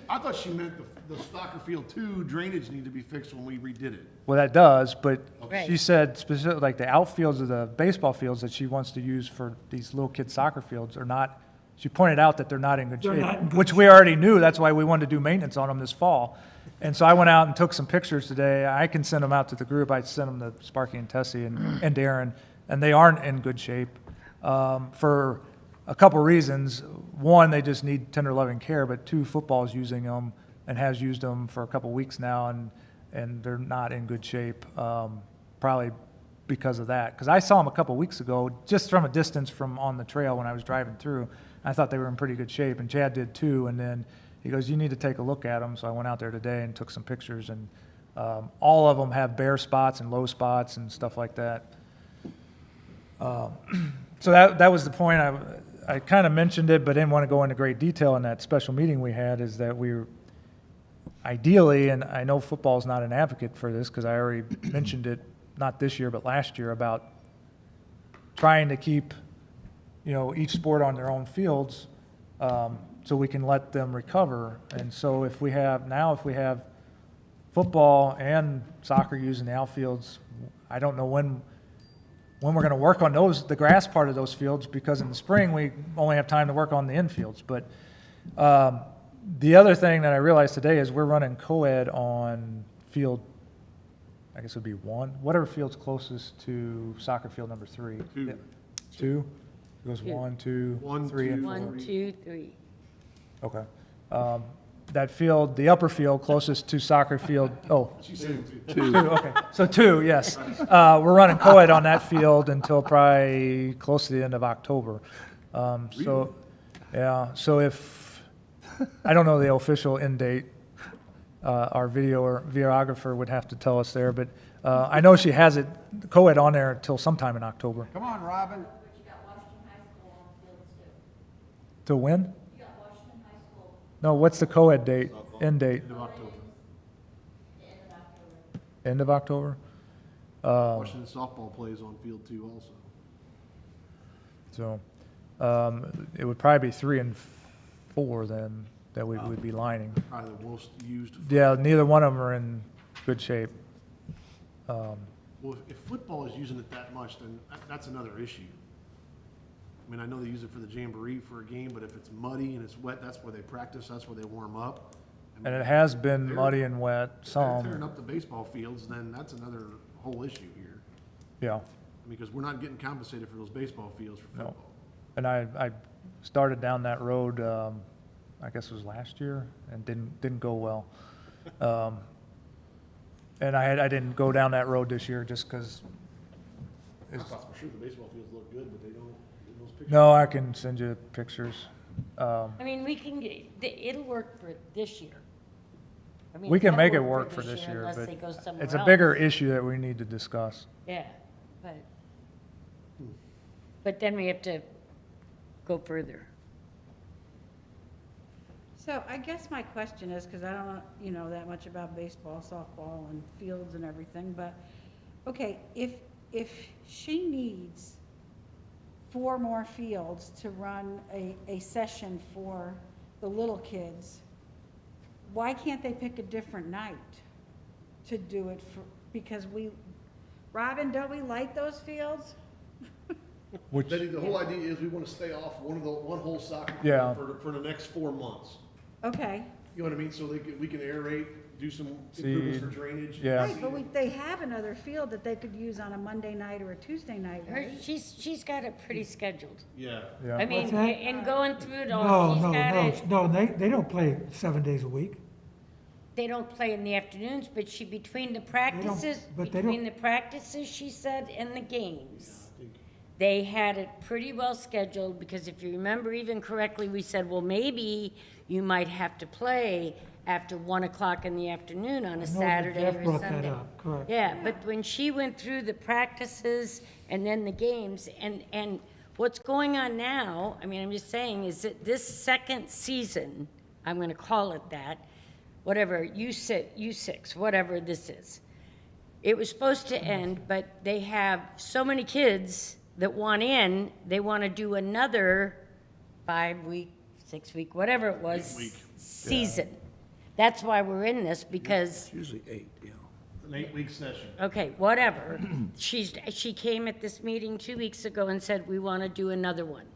I thought she meant the soccer field 2 drainage needed to be fixed when we redid it. well, that does, but she Right. said specifically, like the outfields of the baseball fields that she wants to use for these little kid soccer fields are not, she pointed out that they're not in good They're not in shape, good which we already knew, that's why we wanted to do maintenance on them this fall. And so I went out and took some pictures today. I can send them out to the group. I sent them to Sparky and Tessie and Darren, and they aren't in good shape for a couple reasons. One, they just need tender loving care, but 2, football's using them and has used them for a couple weeks now, and they're not in good shape, probably because of that. Because I saw them a couple weeks ago, just from a distance from on the trail when I was driving through. I thought they were in pretty good shape, and Chad did too. And then he goes, you need to take a look at them. So I went out there today and took some pictures, and all of them have bare spots and low spots and stuff like that. So that was the point. I kind of mentioned it, but didn't want to go into great detail in that special meeting we had, is that we were ideally, and I know football is not an advocate for this because I already mentioned it, not this year, but last year, about trying to keep, each sport on their own fields so we can let them recover. And so if we have football and soccer using the outfields, I don't know when we're going to work on the grass part of those fields, because in the spring we only have time to work on the infields. But the other thing that I realized today is we're running co-ed on field, I guess it would be 1, whatever field's closest to soccer field number 3. 2. Yeah. 2? It goes 1, 2, 1, 3, and 2, 4. 1, 2, 3. Okay. that field, the upper field closest to soccer field, oh, She said two, okay, so two, yes. We're running co-ed on that field until probably close to the end of October. So, yeah, so if, I don't know the official end date, our videographer would have to tell us there, but I know she has it, co-ed on there until sometime in October. Come on, Robin. To when? No, what's the co-ed date, end date? end of October. End of October? Washington softball plays on field 2 also. So, it would probably be 3 and 4 then, that we would be lining. Probably the most used. Yeah, neither one of them are in good shape. Well, if football is using it that much, then that's another issue. I mean, I know they use it for the jamboree for a game, but if it's muddy and it's wet, that's where they practice, that's where they warm up. I And mean, it has been they're- muddy and wet if they're tearing some, up the baseball fields, then that's another whole issue here. yeah. Because we're not getting compensated for those baseball fields for No. football. And I started down that road, I guess it was last year, and didn't go well. And I didn't go down that road this year just because, I thought for sure the baseball fields look good, but they don't in those pictures. no, I can send you pictures. I mean, we can, it'll work for this year. I mean, We can that'll make it work for this year, unless but they go somewhere it's a else. bigger issue that we need to discuss. Yeah, but then we have to go further. So I guess my question is, because I don't know, that much about baseball, softball, and fields and everything, but, okay, if she needs 4 more fields to run a session for the little kids, why can't they pick a different night to do it for, because Robin, don't we like those fields? Which, Betty, the whole idea is we want to stay off one whole soccer Yeah. field for the next 4 months. Okay, You know what I mean? So we can aerate, do some improvements See, for drainage. yeah. right, but they have another field that they could use on a Monday night or a Tuesday night, Her, right? she's got it pretty scheduled. Yeah. I yeah, mean, What's that? and going through it No, all, she's no, got it. no, they don't play 7 days a week. They don't play in the afternoons, but between the practices, but they between don't- the practices, she said, and the games, they had it pretty well scheduled, because if you remember even correctly, we said, well, maybe you might have to play after 1 o'clock in the afternoon on a I know that Saturday Jeff or brought that Sunday. up, correct. Yeah, but when she went through the practices and then the games, and what's going on now, I mean, I'm just saying, is that this second season, I'm gonna call it that, whatever, U6, whatever this is, it was supposed to end, but they have so many kids that want in, they wanna do another 5-week, 6-week, whatever it was, season. That's why we're in this, because It's usually 8, yeah. An 8-week session. okay, whatever. She came at this meeting 2 weeks ago and said, we want to do another one.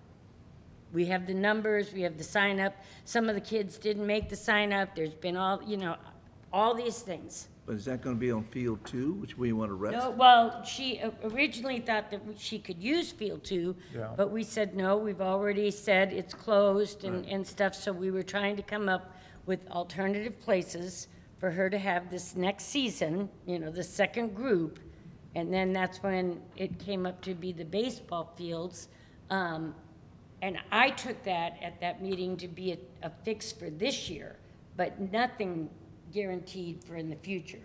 We have the numbers, we have the sign up. Some of the kids didn't make the sign up. There's been all these things. But is that gonna be on field 2, which we want to rest? No, well, she originally thought that she could use Field 2, Yeah. but we said, no, we've already said it's closed and stuff, so we were trying to come up with alternative places for her to have this next season, the second group, and then that's when it came up to be the baseball fields. And I took that at that meeting to be a fix for this year, but nothing guaranteed for in the future.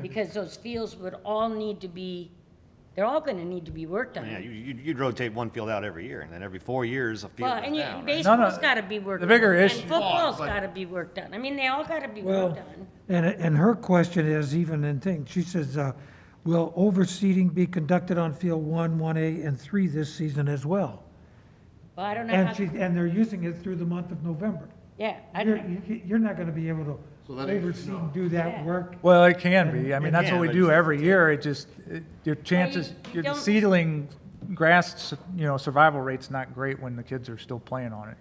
Because those fields would all need to be, they're all gonna need to be worked on. Yeah, you'd rotate one field out every year, and then every 4 years, a field Well, goes and down, right? baseball's gotta be worked on. The bigger And issue- football's gotta be worked on. I mean, they all gotta be Well, worked on. and her question is even in things, she says, will overseeding be conducted on field 1, 1A, and 3 this season as well? Well, I don't know how, And they're using it through the month of November. yeah, I You're, don't, you're not gonna be able to So that ain't- oversee no. and do that Yeah. work. well, it can be. I mean, It that's what can, we but do it's- every year. Your chances, you your don't- seedling grass, survival rate's not great when the kids are still playing on it.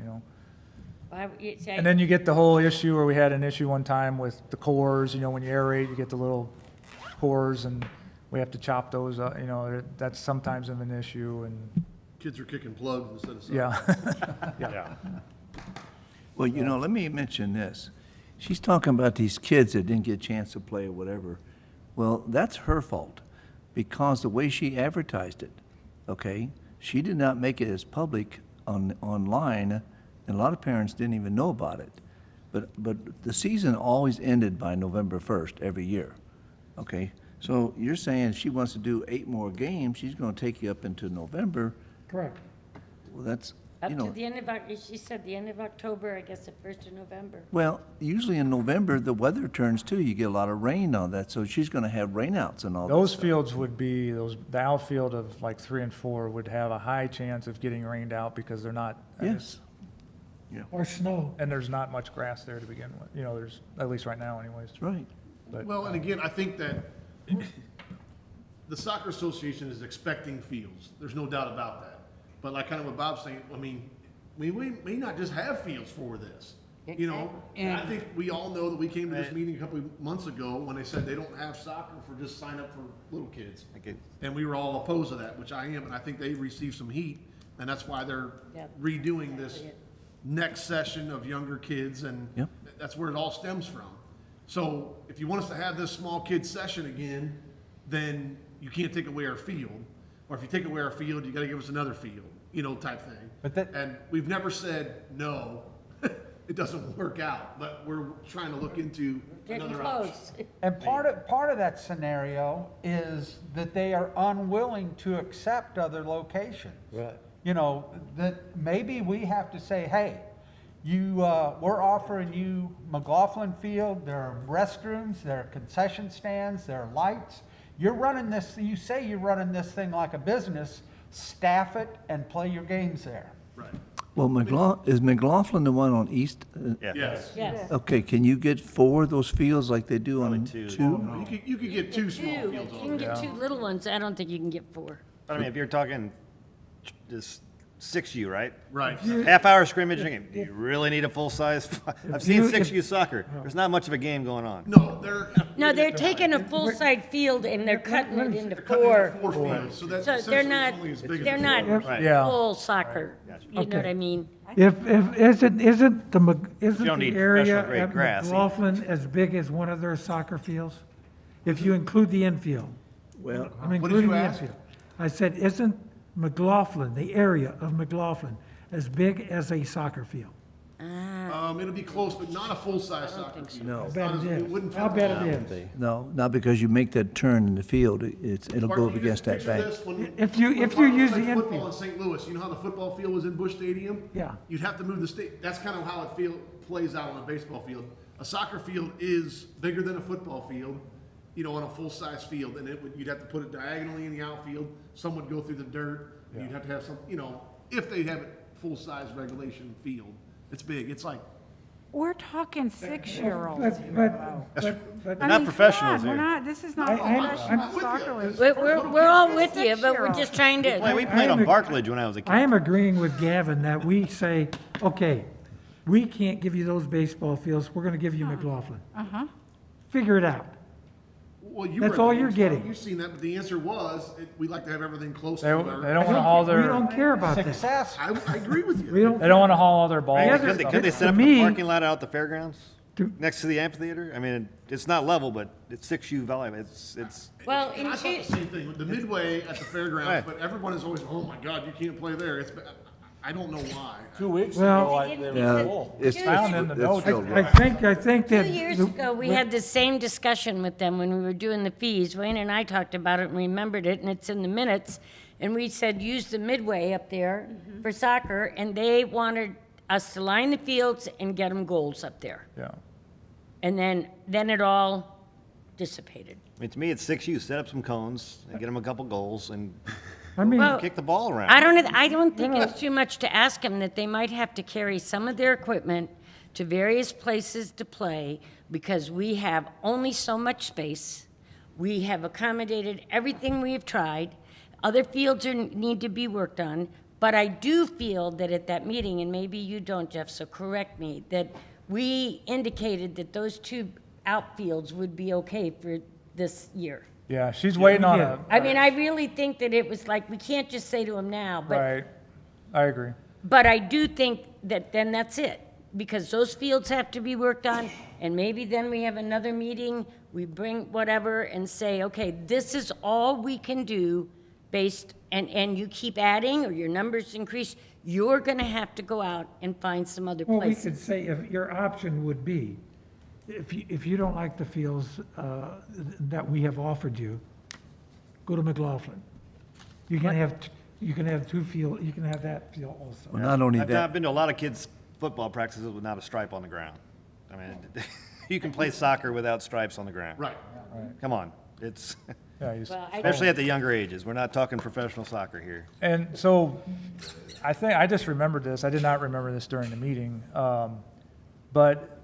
And then you get the whole issue where we had an issue one time with the cores, when you aerate, you get the little cores and we have to chop those up, that's sometimes an issue and, Kids are kicking plugs instead of. yeah. Yeah. Well, let me mention this. She's talking about these kids that didn't get a chance to play or whatever. Well, that's her fault, because the way she advertised it, okay? She did not make it as public online, and a lot of parents didn't even know about it. But the season always ended by November 1st every year, okay? So you're saying if she wants to do 8 more games, she's gonna take you up into November. Correct. Well, that's, Up you to know, the end of, she said the end of October, I guess the 1st of November. well, usually in November, the weather turns too. You get a lot of rain on that, so she's gonna have rainouts and all that Those stuff. fields would be, the outfield of like 3 and 4 would have a high chance of getting rained out because they're not. Yes. Or snow. And there's not much grass there to begin with, you know, there's, at least right now anyways. That's right. But, Well, and again, I think that the soccer association is expecting fields. There's no doubt about that. But like kind of what Bob's saying, I mean, we may not just have fields for this. You know, and I think we all know that we came to this meeting a couple of months ago when they said they don't have soccer for just sign up for little kids. Okay. And we were all opposed to that, which I am, and I think they received some heat, and that's why they're Yep. redoing this next session of younger kids, and Yep. that's where it all stems from. So if you want us to have this small kids session again, then you can't take away our field. Or if you take away our field, you gotta give us another field, you know, type thing. But that- And we've never said, no, it doesn't work out, but we're trying to look into Getting another option. close. And part of that scenario is that they are unwilling to accept other locations. Right. You know, that maybe we have to say, hey, we're offering you Mclaughlin Field, there are restrooms, there are concession stands, there are lights. You're running this, you say you're running this thing like a business, staff it and play your games there. Right. Well, is McLaughlin the one on East? Yeah. Yes. Yes. Okay, can you get 4 of those fields like they do on Probably 2. 2? No, you could get 2 small Two, fields you on can there. get 2 little ones, I don't think you can get 4. But I mean, if you're talking this 6U, right? Right. Half-hour scrimmage game. Do you really need a full-size? I've seen you- 6U soccer. There's not much of a game going on. No, No, they're taking a full-side field and they're cutting it into cutting it 4. into 4 fields, so that's So essentially they're not, only as big as they're the not field. Right. Yeah. full soccer, you know what Okay. I mean? If, isn't don't the need area professional-grade at grass either. McLaughlin as big as one of their soccer fields? If you include the infield? Well, I'm What did including you the ask? infield. I said, isn't McLaughlin, the area of McLaughlin, as big as a soccer field? It'll be close, but not a full-size soccer field. No. I It's bet not as- it wouldn't is. I'll fit bet the- it is. no, not because you make that turn in the field, it'll go up Mark, you against just that picture bank. this when- If you when use Cardinals the played infield. Football in St. Louis, you know how the football field was in Busch Stadium? Yeah. You'd have to move the state, that's kind of how it plays out on a baseball field. A soccer field is bigger than a football field, you know, on a full-size field, and you'd have to put it diagonally in the outfield, some would go through the dirt, you'd have to have some, you know, if they have it full-size regulation field, it's big, it's like, We're talking 6-year-olds. But They're not professionals We're here. not, this is not I'm professional with you. soccer league. We're all with you, but we're just trying to, Well, we played on Barklage when I was a kid. I am agreeing with Gavin that we say, okay, we can't give you those baseball fields, we're gonna give you McLaughlin. Figure it out. well, you That's were at all the you're games, getting. You've seen that, but the answer was, we'd like to have everything close They to don't our. want to haul We their, don't care about that. Success. I agree with you. We don't, they don't want to haul all their balls. Yeah, and Could they, stuff. could they To set up me- a parking lot out at the fairgrounds? To- Next to the amphitheater? I mean, it's not level, but it's 6U volleyball. It's, well, And I in thought the same thing, with the midway at the fairgrounds, Right. but everyone is always, oh my God, you can't play there. I don't know why. 2 weeks Well- ago, they Yeah, were full. it's Found in the notes. filled I with- think 2 that. years ago, we had the same discussion with them when we were doing the fees. Wayne and I talked about it and remembered it, and it's in the minutes. And we said, use the midway up there for soccer, and they wanted us to line the fields and get them goals up there. Yeah. And then it all dissipated. I mean, to me, it's 6U. Set up some cones and get them a couple goals and I mean, Well, kick the ball around. I don't think it's too much to ask them that they might have to carry some of their equipment to various places to play because we have only so much space. We have accommodated everything we have tried. Other fields need to be worked on. But I do feel that at that meeting, and maybe you don't, Jeff, so correct me, that we indicated that those 2 outfields would be okay for this year. Yeah, she's waiting on Yeah. a, I mean, I really think that it was like, we can't just say to them now, but right, I agree. But I do think that then that's it. because those fields have to be worked on, and maybe then we have another meeting, we bring whatever and say, okay, this is all we can do based, and you keep adding, or your numbers increase, you're gonna have to go out and find some other Well, we places. could say, if your option would be, if you don't like the fields that we have offered you, go to McLaughlin. You can have two field, you can have that field also. Well, not only I've that, been to a lot of kids' football practices with not a stripe on the ground. I mean, you can play soccer without stripes on the ground. Right. Come on, it's, Yeah, Well, I- especially at the younger ages. We're not talking professional soccer here. And so, I think, I just remembered this, I did not remember this during the meeting, but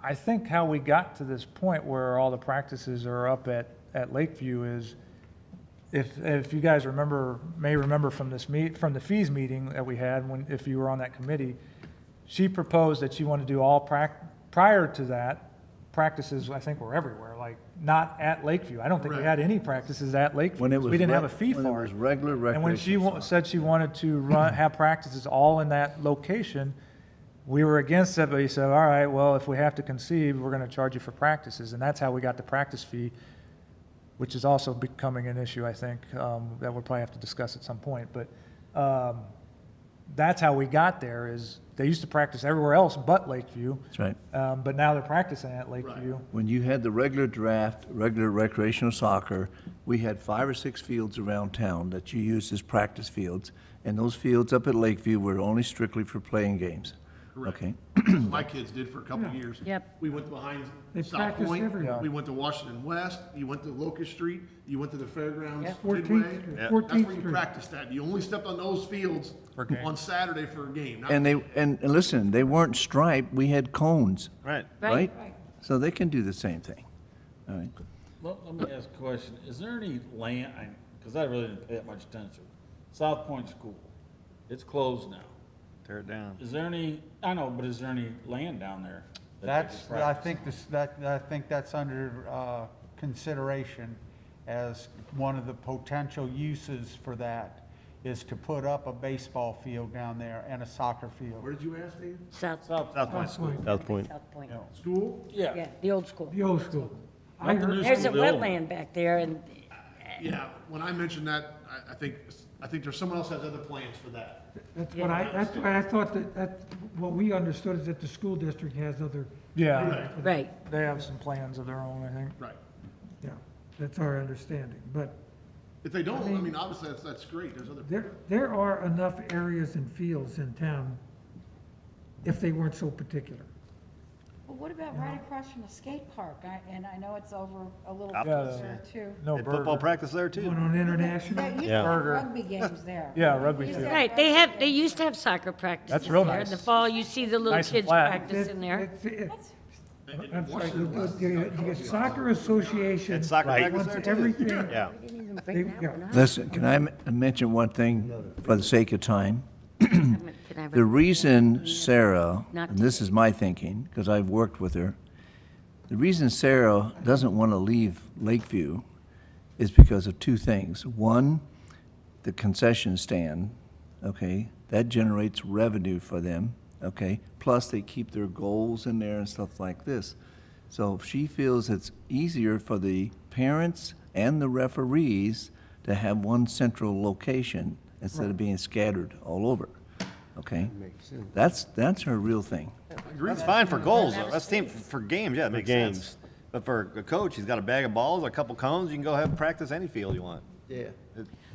I think how we got to this point where all the practices are up at Lakeview is, if you guys may remember from from the fees meeting that we had, if you were on that committee, she proposed that she wanted to do all prior to that, practices, I think, were everywhere, like, not at Lakeview. I don't think we had any practices at Lakeview. when it because was. we didn't have a reg- fee when it for was it. regular And when she recreational said she wanted to have practices all in that location, we were against it, but he said, all right, well, if we have to concede, we're gonna charge you for practices, and that's how we got the practice fee, which is also becoming an issue, I think, that we'll probably have to discuss at some point, but, that's how we got there, is they used to practice everywhere else but Lakeview. That's right. But now they're practicing at Lakeview. When you had the regular draft, regular recreational soccer, we had 5 or 6 fields around town that you used as practice fields, and those fields up at Lakeview were only strictly for playing games. Correct. Okay? My kids did for a couple of years. Yep. We went behind They South practiced Point. everywhere. We went to Washington West. You went to Locust Street. You went to the fairgrounds, Yep. 14th Midway. Street. That's 14th where you Street. practiced at. You only stepped on those fields For games. on Saturday for a game. Not- And listen, they weren't striped, we had cones, Right. right? So they can do the same thing. All right. Let me ask a question. Is there any land, because I really didn't pay that much attention. South Point School, it's closed now. Tear it down. Is there any, I know, but is there any land down there? that they That's, could I practice think I think that's under consideration as one of the potential uses for that, is to put up a baseball field down there and a soccer field. Where did you ask, Dave? South, South Point School. South Point. South Point, School? yeah, the old school. The old school. I Not the heard, new There's a school building. wetland back there, and Yeah, when I mentioned that, I think there's someone else has other plans for that. that's why I thought that what we understood is that the school district has other, Yeah, right. they have some plans of their own, I think. Right. yeah, that's our understanding. But If they don't, I mean, obviously, that's great. There's other. there are enough areas and fields in town if they weren't so particular. Well, what about right across from the skate park? And I know it's over a little Yeah. closer too. No Did football burger. practice there One too? on International. There used to Yeah. be Burger. rugby games there. Yeah, rugby Used too. to Right, they used to have soccer practices That's real there. In the nice. fall, you see the little Nice and kids flat. practice in there. I'm sorry, the Soccer Association It's soccer Right. practice wants there too? everything. Yeah. We didn't even bring that Yeah. one up. Listen, can I mention one thing for the sake of time? Can I have The a- reason Sarah, Not and this is my thinking, because I've worked with her, the reason Sarah doesn't want to leave Lakeview is because of 2 things. One, the concession stand, okay, that generates revenue for them, okay? Plus, they keep their goals in there and stuff like this. So if she feels it's easier for the parents and the referees to have one central location instead of being scattered all over, okay? That's her real thing. That's fine for goals, though. That's team, for games, yeah, it makes games. sense. But for a coach, he's got a bag of balls, a couple cones, you can go have practice any field you want. Yeah.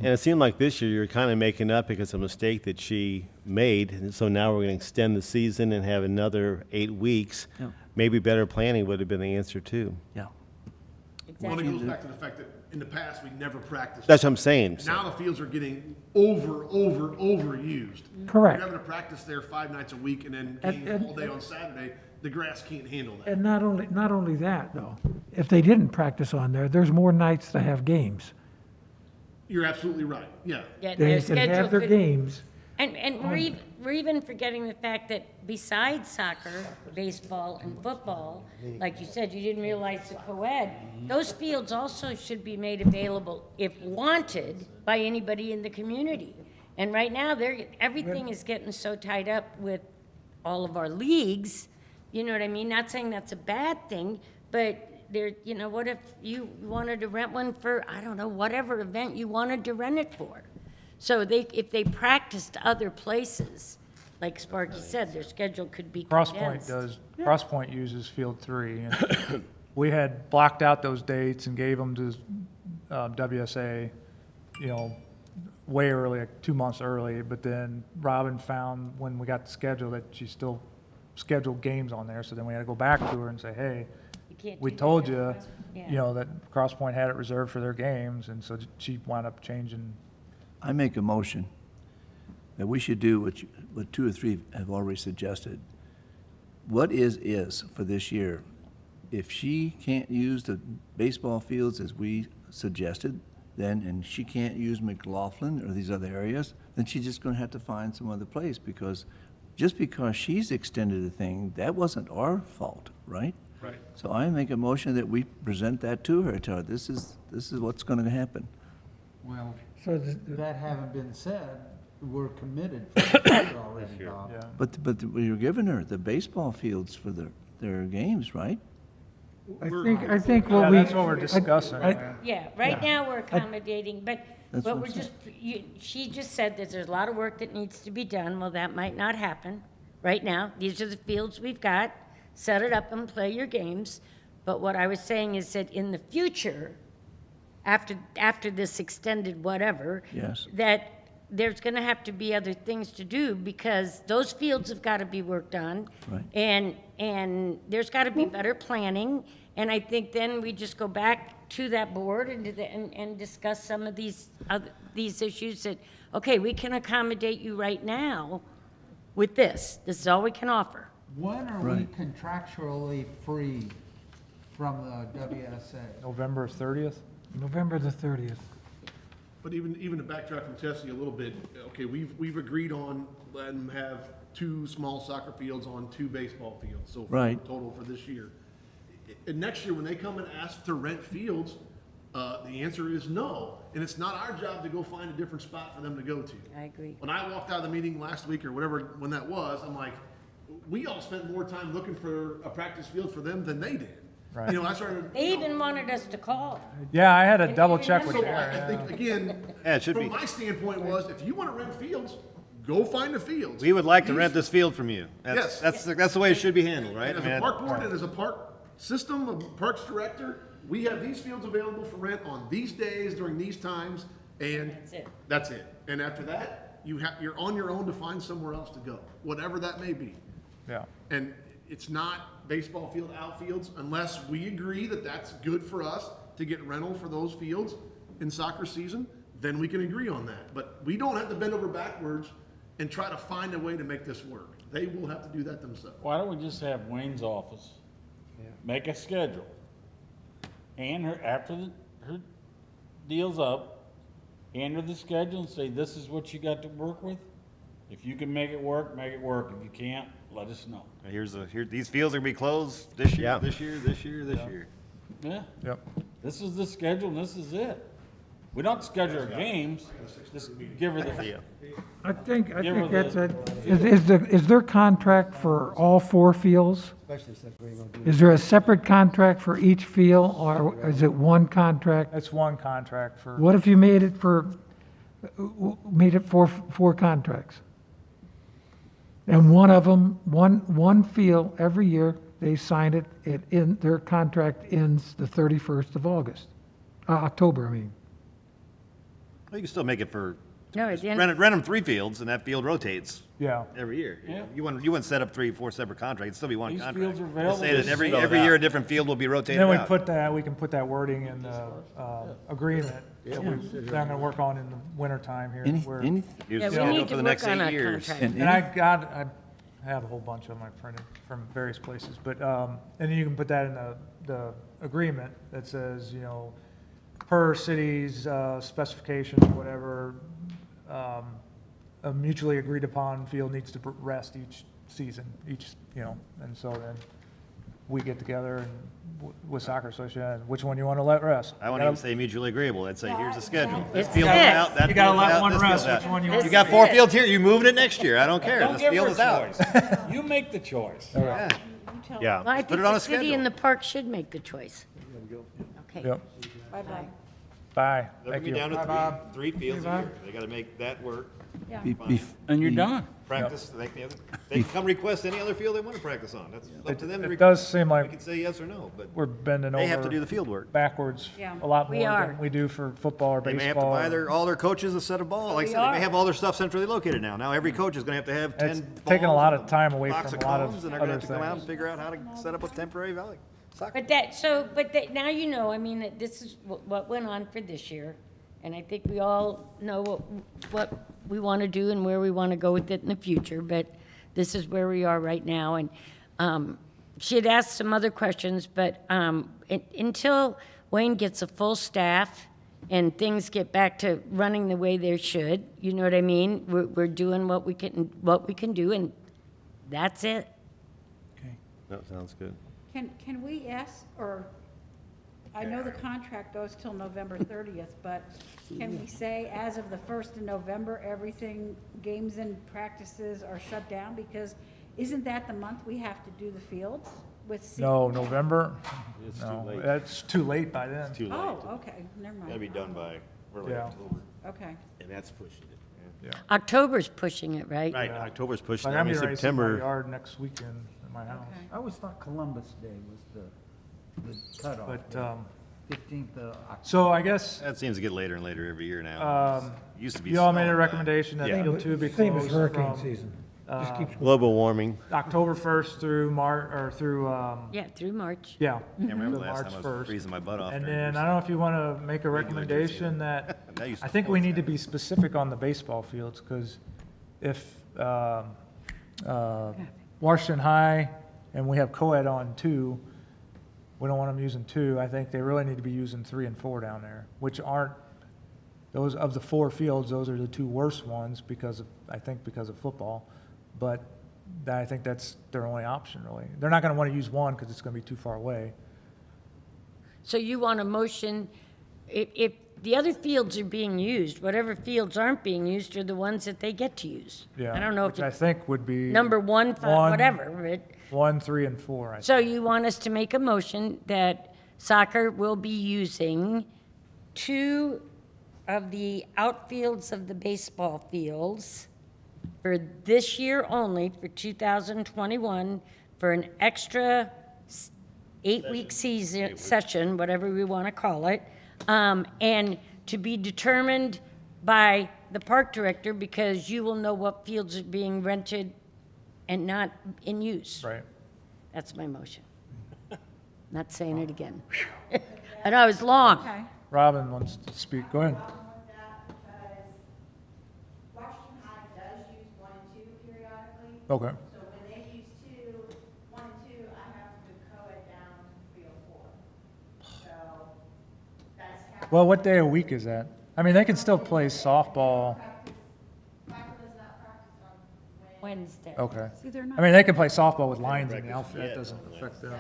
And it seemed like this year you're kind of making up because of a mistake that she made. And so now we're going to extend the season and have another 8 weeks. Yeah. Maybe better planning would have been the answer too. Yeah. Well, it goes back to the fact that in the past, we never practiced. That's what I'm saying. Now the fields are getting overused. Correct. You're having to practice there 5 nights a week and then And- games all day on Saturday. The grass can't handle that. And not only that, though, if they didn't practice on there, there's more nights to have games. You're absolutely right, yeah. Yeah, They their can schedule have their could- games. And we're even forgetting the fact that besides soccer, baseball, and football, like you said, you didn't realize the co-ed, those fields also should be made available, if wanted, by anybody in the community. And right now, everything is getting so tied up with all of our leagues, you know what I mean? Not saying that's a bad thing, but there, you know, what if you wanted to rent one for, I don't know, whatever event you wanted to rent it for? So if they practiced other places, like Sparky said, their schedule could be condensed. Crosspoint uses Field 3. And we had blocked out those dates and gave them to WSA, you know, way early, like 2 months early. But then Robin found when we got the schedule that she still scheduled games on there. So then we had to go back to her and say, hey, You can't we do that told every you, Cross- yeah. you know, that Crosspoint had it reserved for their games. And so she wound up changing. I make a motion that we should do what two or three have already suggested. What is for this year. If she can't use the baseball fields as we suggested, then, and she can't use McLaughlin or these other areas, then she's just gonna have to find some other place, because just because she's extended the thing, that wasn't our fault, right? Right. So I make a motion that we present that to her, tell her, this is what's gonna happen. Well, So that having been said, we're committed for the year already, Bob. Yeah. But you're giving her the baseball fields for their games, right? I think what Yeah, we. that's what we're discussing. Yeah, right now we're accommodating, but That's we're what I'm just, she just said that there's a lot of work that needs to be done. Well, that might not happen right now. These are the fields we've got. Set it up and play your games. But what I was saying is that in the future, after this extended whatever, Yes. that there's gonna have to be other things to do, because those fields have gotta be worked on. Right. And there's gotta be better planning, and I think then we just go back to that board and discuss some of these issues that, okay, we can accommodate you right now with this. This is all we can offer. When are we Right. contractually free from the WSA? November 30th? November the 30th. But even to backtrack from Tessie a little bit, okay, we've agreed on letting them have 2 small soccer fields on 2 baseball fields, so Right. total for this year. And next year, when they come and ask to rent fields, the answer is no. And it's not our job to go find a different spot for them to go to. I agree. When I walked out of the meeting last week or whatever, when that was, I'm like, we all spent more time looking for a practice field for them than they did. Right. You know, I started. They even wanted us to call. Yeah, I had to double check with So Darren. I think, again, Yeah, it should from be. my standpoint was, if you want to rent fields, go find the fields. We would like to These- rent this field from you. Yes. That's the way it should be handled, right? And as I a mean, park board and as a park system, a parks director, we have these fields available for rent on these days during these times, and That's it. that's it. And after that, you're on your own to find somewhere else to go, whatever that may be. Yeah. And it's not baseball field outfields unless we agree that that's good for us to get rental for those fields in soccer season, then we can agree on that. But we don't have to bend over backwards and try to find a way to make this work. They will have to do that themselves. Why don't we just have Wayne's office make a schedule? And after her deal's up, hand her the schedule and say, this is what you got to work with. If you can make it work, make it work. If you can't, let us know. these fields are gonna be closed this year, Yeah. this year, this year, this year. Yeah, Yep. this is the schedule and this is it. We don't schedule our games, just give her the, I think Give her that's the- it. Is there contract for all 4 fields? Especially since we ain't gonna do Is there a separate contract for each field, or is it one contract? That's one contract for, What if you made it for 4 contracts? And one of them, one field every year, they sign it, their contract ends the 31st of October, I mean. Well, you can still make it for, No, at the end. rent them 3 fields and that field rotates yeah. every year. Yeah. You wouldn't set up 3, 4 separate contracts, it'd still be one These contract. fields are Just available. say that Just every spell it year out. a different field will be rotated Then we out. we can put that wording in the agreement that we're gonna work on in the wintertime here. where- Use Yeah, the we schedule need for to the work next on 8 our years. contract. And I have a whole bunch of them I printed from various places, but, and then you can put that in the agreement that says, you know, per city's specifications, whatever, a mutually agreed upon field needs to rest each season, you know, and so then we get together and with soccer association, which one you want to let rest. I won't even say mutually agreeable. I'd say, here's the schedule. This It's field's it. out, that You gotta field's let out, one this rest, field's which out. one you This You got is 4 it. fields here, you moving it next year. I don't care. Don't This give field her is a out. choice. You make the choice. Yeah. Yeah. Well, I Put think it on the a city schedule. and the park should make the choice. Okay. Yep. Bye-bye. Bye. They're Thank gonna be you. down to three fields a year. They gotta make that work. Yeah. And you're done. Practice, they can come request any other field they wanna practice on. That's up to them to It does seem We like can say yes or no, but we're bending they have to do over the field work. backwards Yeah. a lot We more are. than we do for football or They may have to baseball. buy all their coaches a set of balls. Like I We said, they are. may have all their stuff centrally located now. Now every coach is gonna have to have 10 It's balls. taken a lot of and time away box from a lot of cones, and they're gonna have to other come out things. and figure out how to set up a temporary soccer. But now you know, I mean, that this is what went on for this year. And I think we all know what we want to do and where we want to go with it in the future, but this is where we are right now. And she had asked some other questions, but until Wayne gets a full staff and things get back to running the way they should, you know what I mean? We're doing what we can do, and that's it. That sounds good. Can we ask, or, I know the contract goes till November 30th, but can we say as of the 1st of November, everything, games and practices are shut down? Because isn't that the month we have to do the fields with? No, November? It's too No, late. that's too late by then. Too late. Oh, okay, never Gotta mind. be done by early Yeah. October. Okay. And that's pushing it. October's pushing it, right? Right, October's pushing. Like, I I'm mean, getting ready to see my September. yard next weekend at my house. Okay. I always thought Columbus Day was the cutoff. But, date. 15th of October. so I guess, That seems to get later and later every year now. Used to be. you all made snowing a back. recommendation that Yeah. the two be Same as closed hurricane from season. Just keeps Global warming. October 1st through through, Yeah, through March. yeah. Can't remember the through last March time I was 1st. freezing my butt off. And during then, the I don't know if you want to make a recommendation that, That used to I think be we full need to time. be specific on the baseball fields, because if Washington High and we have co-ed on 2, we don't want them using 2. I think they really need to be using 3 and 4 down there, which aren't, those of the 4 fields, those are the 2 worst ones because of, I think because of football. But I think that's their only option, really. They're not going to want to use 1 because it's going to be too far away. So you want a motion, if the other fields are being used, whatever fields aren't being used are the ones that they get to use. Yeah. I don't know if Which I it's think would be. number 1, 5, whatever, but, 1, 3, and 4, I think. so you want us to make a motion that soccer will be using 2 of the outfields of the baseball fields for this year only, for 2021, for an extra 8-week season, session, whatever we want to call it, and to be determined by the park director, because you will know what fields are being rented and not in use. Right. That's my motion. Not saying it again. I know, it was long. Okay. Robin wants to speak. Go ahead. Problem with that because Washington High does use 1 and 2 periodically. Okay. So when they use 1 and 2, I have to co-ed down to 3 or 4. So that's happening. Well, what day of week is that? I mean, they can still play softball. Soccer does not practice on Wednesday. Okay. See, they're not. I mean, they can play softball with lines in the outfit. That doesn't affect them.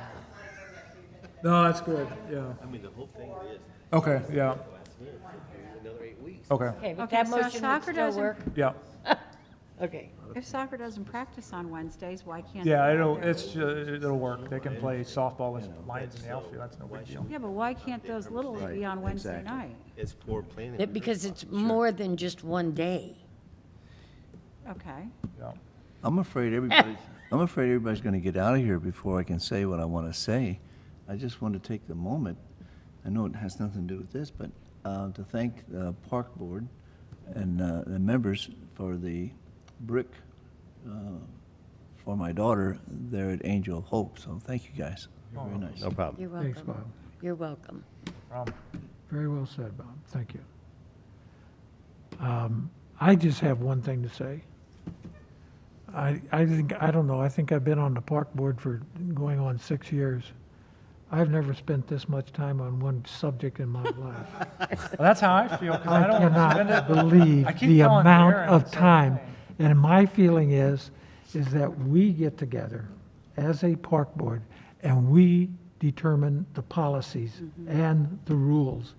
No, that's good. Yeah. I mean, the whole thing is Okay. Yeah. another 8 weeks. Okay. Okay, but Okay, that so motion would soccer still doesn't- work? Yeah. Okay. If soccer doesn't practice on Wednesdays, why can't? Yeah. they It'll. have their- It's. It'll work. They can play softball with lines in the outfield. That's no big deal. Yeah, but why can't those littles be on Wednesday night? It's poor planning. Because it's more than just one day. Okay. Yeah. I'm afraid everybody's going to get out of here before I can say what I want to say. I just want to take the moment, I know it has nothing to do with this, but to thank the park board and the members for the brick for my daughter there at Angel of Hope. So thank you guys. You're very nice. No problem. You're Thanks, welcome. Bob. You're welcome. Very well said, Bob. Thank you. I just have one thing to say. I don't know, I think I've been on the park board for going on 6 years. I've never spent this much time on one subject in my life. Well, that's how I feel. 'Cause I I don't spend cannot it. believe I keep the telling amount Darren of the same time. thing. And my feeling is that we get together as a park board and we determine the policies and the rules,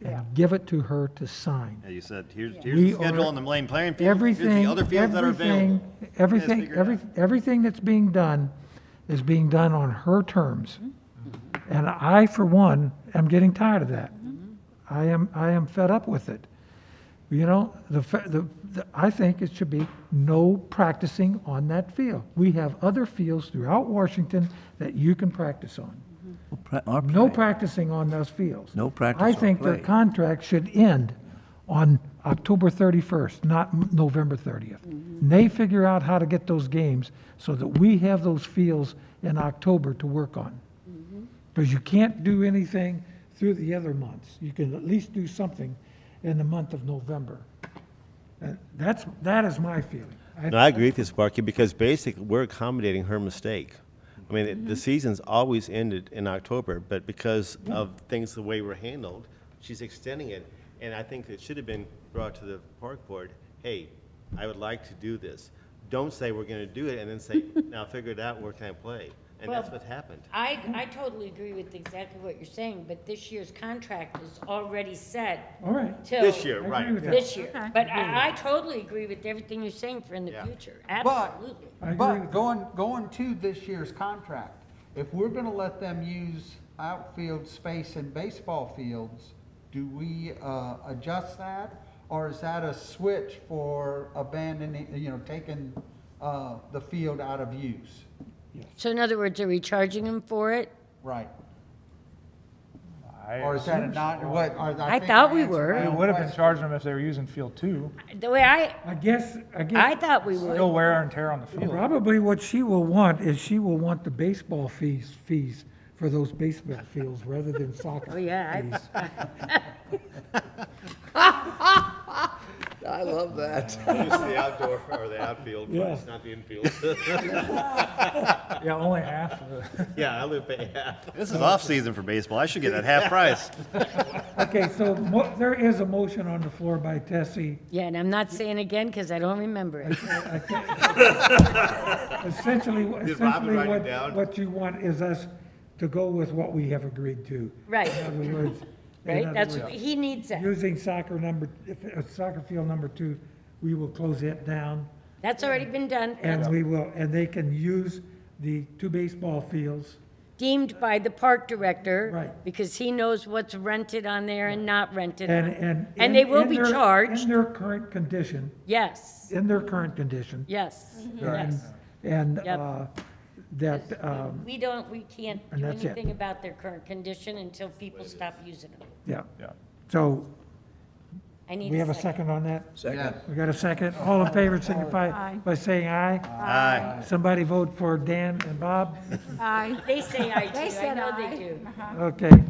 and give it to her to sign. Yeah, you said, here's We the schedule are- on the main playing field, here's Everything, the other fields that are available. everything, figure it out. everything that's being done is being done on her terms. And I, for one, am getting tired of that. I am fed up with it. You know, I think it should be no practicing on that field. We have other fields throughout Washington that you can practice on. No practicing on those fields. No practice I or think their play. contract should end on October 31st, not November 30th. And they figure out how to get those games so that we have those fields in October to work on. Because you can't do anything through the other months. You can at least do something in the month of November. And that is my feeling. No, I agree with you, Sparky, because basically, we're accommodating her mistake. I mean, the season's always ended in October, but because of things the way we're handled, she's extending it. And I think it should have been brought to the park board, hey, I would like to do this. Don't say we're gonna do it and then say, now figure it out, where can I play? And that's Well, what happened. I totally agree with exactly what you're saying, but this year's contract is already set All right. till. This year, I agree right. with that. This year. Okay. But I totally agree with everything you're saying for in the Yeah. future. Absolutely. I agree But with going to this year's contract, if we're gonna let them use outfield space in baseball fields, do we, adjust that? Or is that a switch for abandoning, taking, the field out of use? So in other words, are we charging them for it? Right. I Or is that assume not, so. what, I thought we were. We would have been charging them if they were using field 2. The way I guess, I thought we Still would. wear and tear on the field. probably what she will want is she will want the baseball fees for those baseball fields rather than soccer Oh, yeah, fees. I love that. Use the outdoor or the outfield Yeah. price, not the infield. Yeah, only half of it. Yeah, I live pay half. This is off-season for baseball, I should get that half price. Okay, so there is a motion on the floor by Tessie. Yeah, and I'm not saying again because I don't remember it. Essentially, Did Robin write it down? what you want is us to go with what we have agreed to. Right. In other words. Right? That's, he needs that. Using soccer field number 2, we will close it down, That's already been done. and That's and they can use the 2 baseball fields. deemed by the park director. Right. Because he knows what's rented on there and not rented. And And they will be charged. In their current condition, Yes, in their current condition. yes, And, yes. and Yep. that, We can't And do that's it. anything about their current condition until people stop using them. yeah. Yeah. So, I need we have a second on that? Second. We got a second? All in favor signify Aye. by saying aye. Aye. Somebody vote for Dan and Bob? Aye. They say I They do, I said know aye. they do. Okay.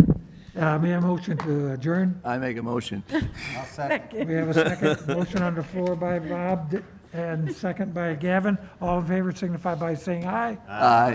May I motion to adjourn? I make a motion. I'll second. We have a second motion on the floor by Bob and second by Gavin. All in favor signify by saying aye. Aye.